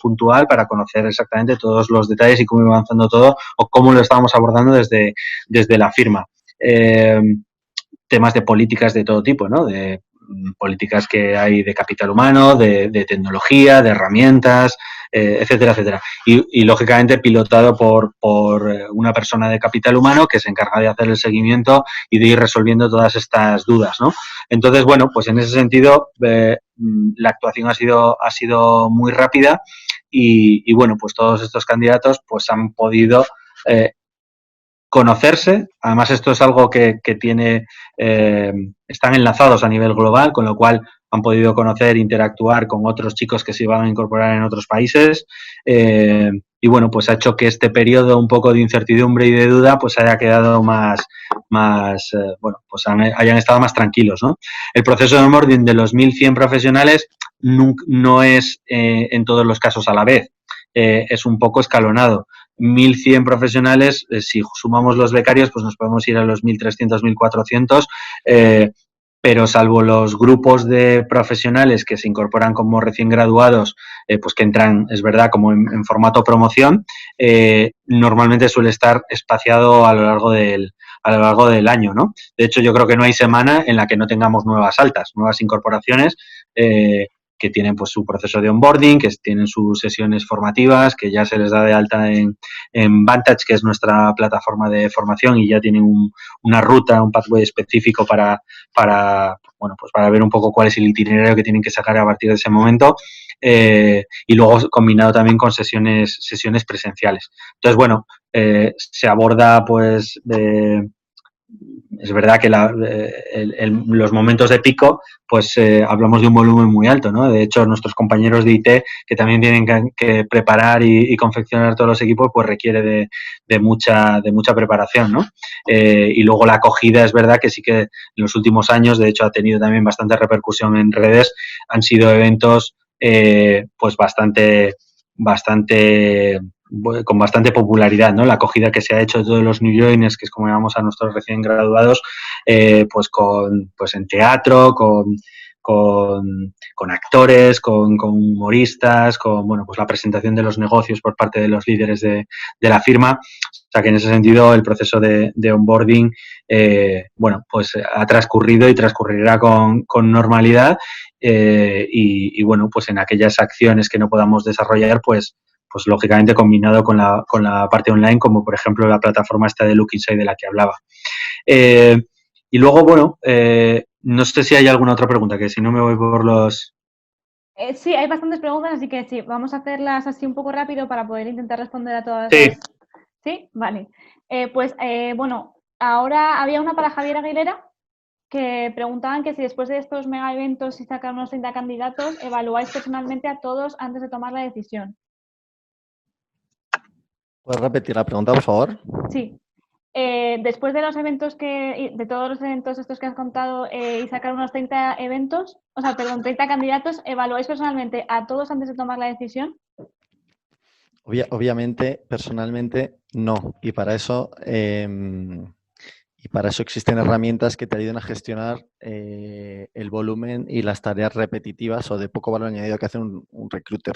puntual para conocer exactamente todos los detalles y cómo iba avanzando todo o cómo lo estábamos abordando desde la firma. Temas de políticas de todo tipo, ¿no? De políticas que hay de capital humano, de tecnología, de herramientas, etcétera, etcétera. Y lógicamente pilotado por una persona de capital humano que se encarga de hacer el seguimiento y de ir resolviendo todas estas dudas, ¿no? Entonces, bueno, pues en ese sentido la actuación ha sido muy rápida y bueno, pues todos estos candidatos pues han podido conocerse. Además, esto es algo que tiene, están enlazados a nivel global, con lo cual han podido conocer, interactuar con otros chicos que se iban a incorporar en otros países. Y bueno, pues ha hecho que este periodo un poco de incertidumbre y de duda pues haya quedado más bueno, pues hayan estado más tranquilos, ¿no? El proceso de onboarding de los 1.100 profesionales no es en todos los casos a la vez. Es un poco escalonado. 1.100 profesionales, si sumamos los becarios, pues nos podemos ir a los 1.300, 1.400, pero salvo los grupos de profesionales que se incorporan como recién graduados, pues que entran, es verdad, como en formato promoción, normalmente suele estar espaciado a lo largo del año, ¿no? De hecho, yo creo que no hay semana en la que no tengamos nuevas altas, nuevas incorporaciones, que tienen pues su proceso de onboarding, que tienen sus sesiones formativas, que ya se les da de alta en Vantage, que es nuestra plataforma de formación, y ya tienen una ruta, un pathway específico para bueno, pues para ver un poco cuál es el itinerario que tienen que sacar a partir de ese momento, y luego combinado también con sesiones presenciales. Entonces, bueno, se aborda pues es verdad que los momentos de pico, pues hablamos de un volumen muy alto, ¿no? De hecho, nuestros compañeros de IT, que también tienen que preparar y confeccionar todos los equipos, pues requiere de mucha preparación, ¿no? Y luego la acogida, es verdad que sí que en los últimos años, de hecho, ha tenido también bastante repercusión en redes, han sido eventos pues bastante con bastante popularidad, ¿no? La acogida que se ha hecho de todos los New Joiners, que es como llamamos a nuestros recién graduados, pues en teatro, con actores, con humoristas, con bueno, pues la presentación de los negocios por parte de los líderes de la firma. O sea que en ese sentido el proceso de onboarding bueno, pues ha transcurrido y transcurrirá con normalidad y bueno, pues en aquellas acciones que no podamos desarrollar, pues lógicamente combinado con la parte online, como por ejemplo la plataforma esta de Look Inside de la que hablaba. Y luego, bueno, no sé si hay alguna otra pregunta, que si no me voy por los... Sí, hay bastantes preguntas, así que sí, vamos a hacerlas así un poco rápido para poder intentar responder a todas. Sí. ¿Sí? Vale. Bueno, ahora había una para Javier Aguilera que preguntaban que si después de estos mega eventos y sacar unos 30 candidatos, evaluáis personalmente a todos antes de tomar la decisión. ¿Puedes repetir la pregunta, por favor? Sí. Después de los eventos de todos los eventos estos que has contado y sacar unos 30 eventos, 30 candidatos, ¿evaluáis personalmente a todos antes de tomar la decisión? Obviamente, personalmente, no. Y para eso existen herramientas que te ayudan a gestionar el volumen y las tareas repetitivas o de poco valor añadido que hace un recruiter.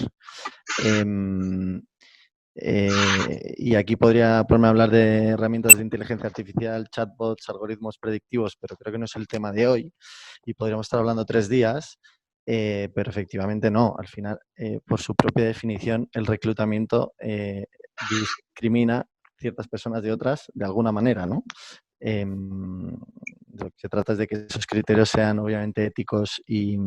Y aquí podría ponerme a hablar de herramientas de inteligencia artificial, chatbots, algoritmos predictivos, pero creo que no es el tema de hoy y podríamos estar hablando 3 días, pero efectivamente no. Al final, por su propia definición, el reclutamiento discrimina ciertas personas de otras de alguna manera, ¿no? Lo que se trata es de que esos criterios sean obviamente éticos y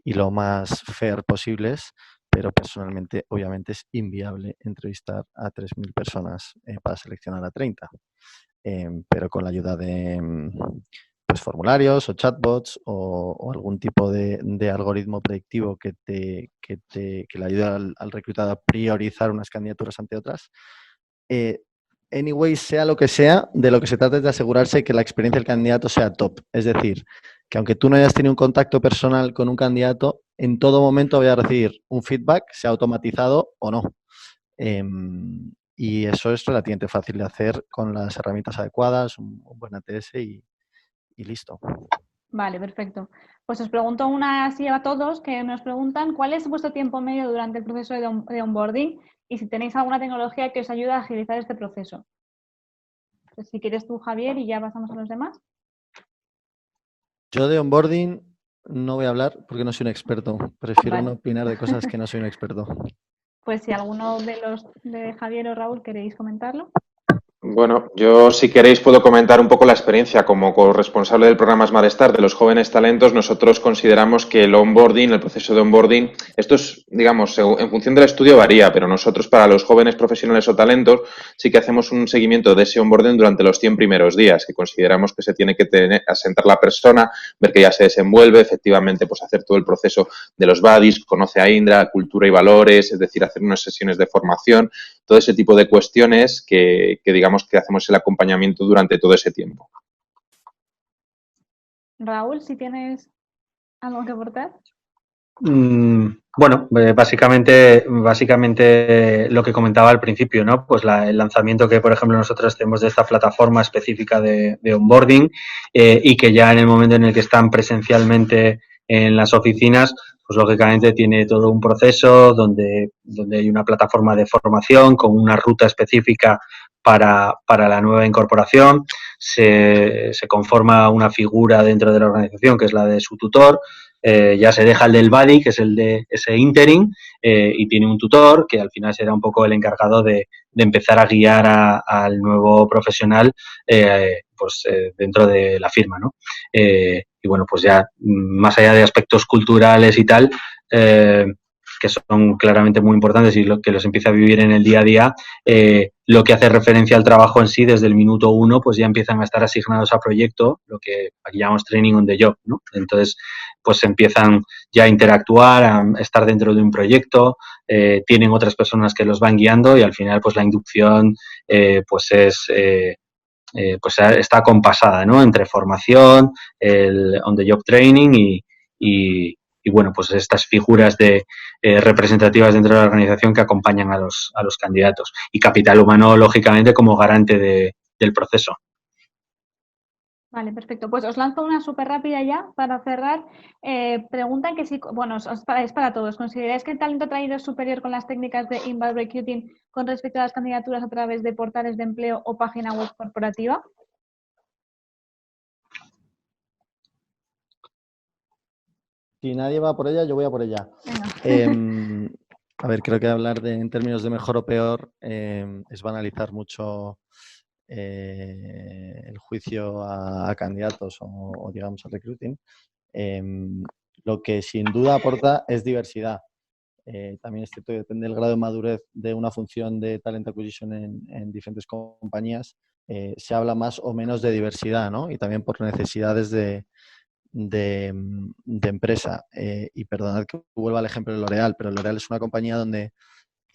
lo más fair posibles, pero personalmente obviamente es inviable entrevistar a 3.000 personas para seleccionar a 30. Pero con la ayuda de pues, formularios o chatbots o algún tipo de algoritmo predictivo que le ayude al reclutado a priorizar unas candidaturas ante otras. Anyway, sea lo que sea, de lo que se trata es de asegurarse que la experiencia del candidato sea top. Es decir, que aunque tú no hayas tenido un contacto personal con un candidato, en todo momento voy a recibir un feedback, sea automatizado o no. Y eso es relativamente fácil de hacer con las herramientas adecuadas, un buen ATS y listo. Vale, perfecto. Pues os pregunto una así a todos que nos preguntan cuál es vuestro tiempo medio durante el proceso de onboarding y si tenéis alguna tecnología que os ayude a agilizar este proceso. Pues si quieres tú, Javier, y ya pasamos a los demás. Yo de onboarding no voy a hablar porque no soy un experto. Prefiero Vale. no opinar de cosas que no soy un experto. Pues si alguno de los de Javier o Raúl queréis comentarlo. Bueno, yo si queréis puedo comentar un poco la experiencia como corresponsable del programa Smart Start de los jóvenes talentos. Nosotros consideramos que el onboarding, el proceso de onboarding, esto es, digamos, en función del estudio varía, pero nosotros para los jóvenes profesionales o talentos sí que hacemos un seguimiento de ese onboarding durante los 100 primeros días, que consideramos que se tiene que asentar la persona, ver que ya se desenvuelve, efectivamente, pues hacer todo el proceso de los buddies, conoce a Indra, cultura y valores, es decir, hacer unas sesiones de formación, todo ese tipo de cuestiones que digamos que hacemos el acompañamiento durante todo ese tiempo. Raúl, si tienes algo que aportar. Bueno, básicamente lo que comentaba al principio, ¿no? Pues el lanzamiento que, por ejemplo, nosotros tenemos de esta plataforma específica de onboarding y que ya en el momento en el que están presencialmente en las oficinas, pues lógicamente tiene todo un proceso donde hay una plataforma de formación con una ruta específica para la nueva incorporación. Se conforma una figura dentro de la organización que es la de su tutor. Ya se deja el del buddy, que es el de ese interim, y tiene un tutor que al final será un poco el encargado de empezar a guiar al nuevo profesional dentro de la firma, ¿no? Y bueno, pues ya más allá de aspectos culturales y tal, que son claramente muy importantes y lo que los empieza a vivir en el día a día, lo que hace referencia al trabajo en sí, desde el minuto 1, pues ya empiezan a estar asignados a proyecto, lo que aquí llamamos training on the job, ¿no? Entonces, pues empiezan ya a interactuar, a estar dentro de un proyecto, tienen otras personas que los van guiando y al final, pues la inducción, pues está compasada, ¿no? Entre formación, el on the job training y bueno, pues estas figuras representativas dentro de la organización que acompañan a los candidatos. Y capital humano, lógicamente, como garante del proceso. Vale, perfecto. Pues os lanzo una súper rápida ya para cerrar. Preguntan que si, bueno, es para todos. ¿Consideráis que el talento traído es superior con las técnicas de inbound recruiting con respecto a las candidaturas a través de portales de empleo o página web corporativa? Si nadie va por ella, yo voy a por ella. A ver, creo que hablar en términos de mejor o peor es banalizar mucho el juicio a candidatos o digamos al recruiting. Lo que sin duda aporta es diversidad. También es cierto que depende del grado de madurez de una función de talent acquisition en diferentes compañías, se habla más o menos de diversidad, ¿no? Y también por necesidades de empresa. Y perdonad que vuelva al ejemplo de L'Oréal, pero L'Oréal es una compañía donde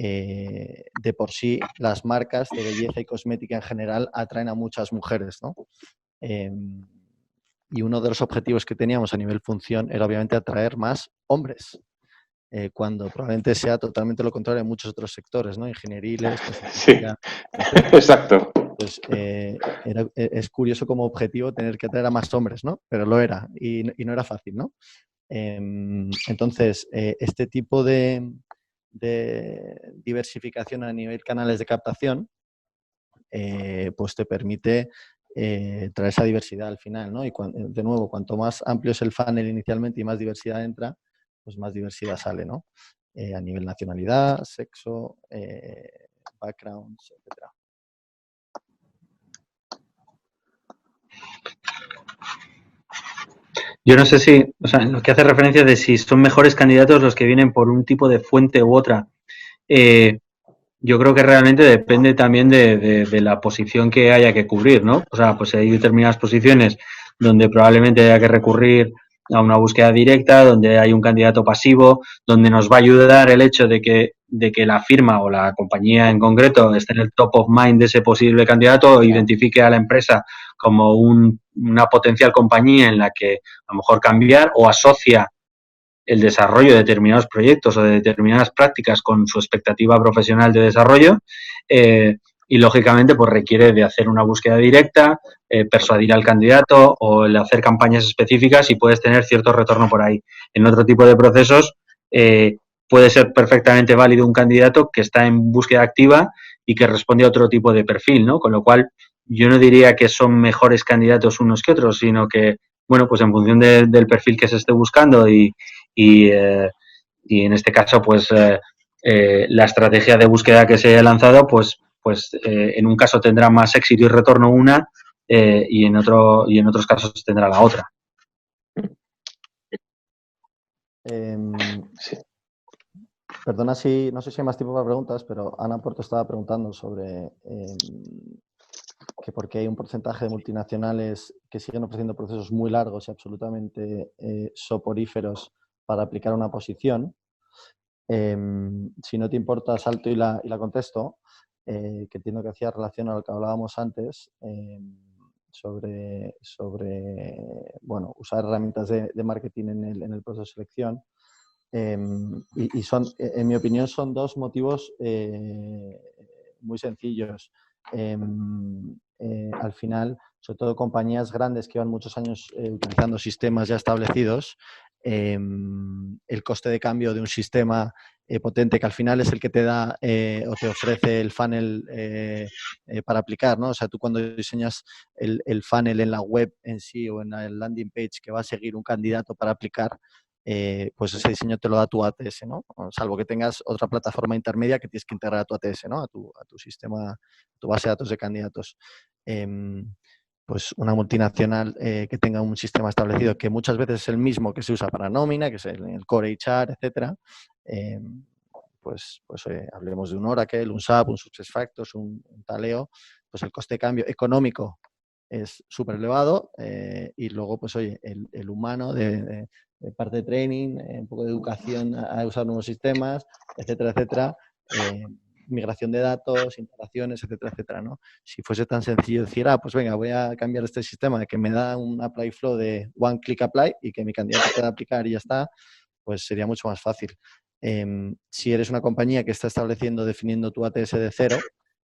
de por sí las marcas de belleza y cosmética en general atraen a muchas mujeres, ¿no? Y uno de los objetivos que teníamos a nivel función era obviamente atraer más hombres, cuando probablemente sea totalmente lo contrario en muchos otros sectores, ¿no? Ingenieriles, sí, exacto. Pues es curioso como objetivo tener que atraer a más hombres, ¿no? Pero lo era y no era fácil, ¿no? Entonces, este tipo de diversificación a nivel canales de captación, pues te permite traer esa diversidad al final, ¿no? Y de nuevo, cuanto más amplio es el funnel inicialmente y más diversidad entra, pues más diversidad sale, ¿no? A nivel nacionalidad, sexo, backgrounds, etcétera. Yo no sé si, o sea, lo que hace referencia de si son mejores candidatos los que vienen por un tipo de fuente u otra. Yo creo que realmente depende también de la posición que haya que cubrir, ¿no? O sea, pues hay determinadas posiciones donde probablemente haya que recurrir a una búsqueda directa, donde hay un candidato pasivo, donde nos va a ayudar el hecho de que la firma o la compañía en concreto esté en el top of mind de ese posible candidato, identifique a la empresa como una potencial compañía en la que a lo mejor cambiar, o asocia el desarrollo de determinados proyectos o de determinadas prácticas con su expectativa profesional de desarrollo, y lógicamente pues requiere de hacer una búsqueda directa, persuadir al candidato o el hacer campañas específicas, y puedes tener cierto retorno por ahí. En otro tipo de procesos puede ser perfectamente válido un candidato que está en búsqueda activa y que responde a otro tipo de perfil, ¿no? Con lo cual yo no diría que son mejores candidatos unos que otros, sino que, bueno, pues en función del perfil que se esté buscando y en este caso, pues la estrategia de búsqueda que se haya lanzado, pues en un caso tendrá más éxito y retorno una, y en otros casos tendrá la otra. Sí. Perdona si no sé si hay más tiempo para preguntas, pero Ana Porto estaba preguntando sobre que por qué hay un porcentaje de multinacionales que siguen ofreciendo procesos muy largos y absolutamente soporíferos para aplicar una posición. Si no te importa, salto y la contesto, que entiendo que hacía relación a lo que hablábamos antes, sobre bueno, usar herramientas de marketing en el proceso de selección. Y son, en mi opinión, son dos motivos muy sencillos. Al final, sobre todo compañías grandes que llevan muchos años utilizando sistemas ya establecidos, el coste de cambio de un sistema potente, que al final es el que te da o te ofrece el funnel para aplicar, ¿no? O sea, tú cuando diseñas el funnel en la web en sí o en el landing page que va a seguir un candidato para aplicar, pues ese diseño te lo da tu ATS, ¿no? Salvo que tengas otra plataforma intermedia que tienes que integrar a tu ATS, ¿no? A tu sistema, tu base de datos de candidatos. Pues una multinacional que tenga un sistema establecido que muchas veces es el mismo que se usa para nómina, que es el Core HR, etcétera, pues hablemos de un Oracle, un SAP, un SuccessFactors, un Taleo, pues el coste de cambio económico es súper elevado, y luego, pues oye, el humano de parte de training, un poco de educación a usar nuevos sistemas, etcétera, etcétera, migración de datos, integraciones, etcétera, etcétera, ¿no? Si fuese tan sencillo decir, pues venga, voy a cambiar este sistema de que me da un apply flow de one click apply y que mi candidato pueda aplicar y ya está, pues sería mucho más fácil. Si eres una compañía que está estableciendo, definiendo tu ATS de cero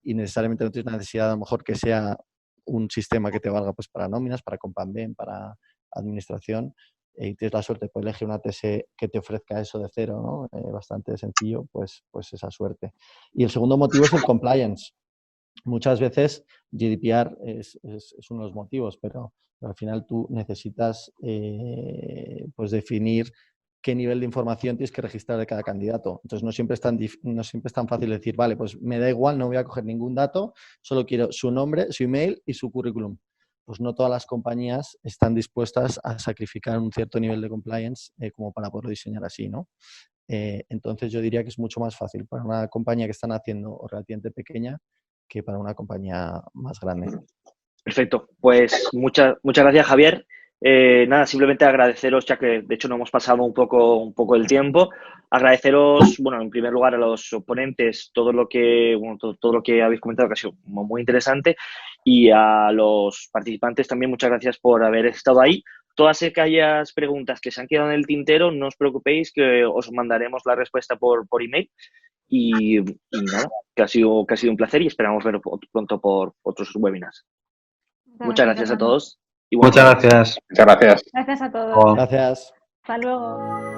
y necesariamente no tienes la necesidad a lo mejor que sea un sistema que te valga pues para nóminas, para Companben, para administración, y tienes la suerte de poder elegir una ATS que te ofrezca eso de cero, ¿no? Bastante sencillo, pues esa suerte. Y el segundo motivo es el compliance. Muchas veces GDPR es uno de los motivos, pero al final tú necesitas pues definir qué nivel de información tienes que registrar de cada candidato. Entonces no siempre es tan fácil decir, vale, pues me da igual, no voy a coger ningún dato, solo quiero su nombre, su email y su currículum. Pues no todas las compañías están dispuestas a sacrificar un cierto nivel de compliance como para poderlo diseñar así, ¿no? Entonces yo diría que es mucho más fácil para una compañía que están haciendo o relativamente pequeña que para una compañía más grande. Perfecto. Pues muchas gracias, Javier. Nada, simplemente agradeceros, ya que de hecho no hemos pasado un poco el tiempo. Agradeceros, bueno, en primer lugar a los ponentes todo lo que habéis comentado, que ha sido muy interesante, y a los participantes también muchas gracias por haber estado ahí. Todas aquellas preguntas que se han quedado en el tintero, no os preocupéis, que os mandaremos la respuesta por email. Y nada, que ha sido un placer y esperamos veros pronto por otros webinars. Muchas gracias a todos. Muchas gracias. Muchas gracias. Gracias a todos. Gracias. Hasta luego.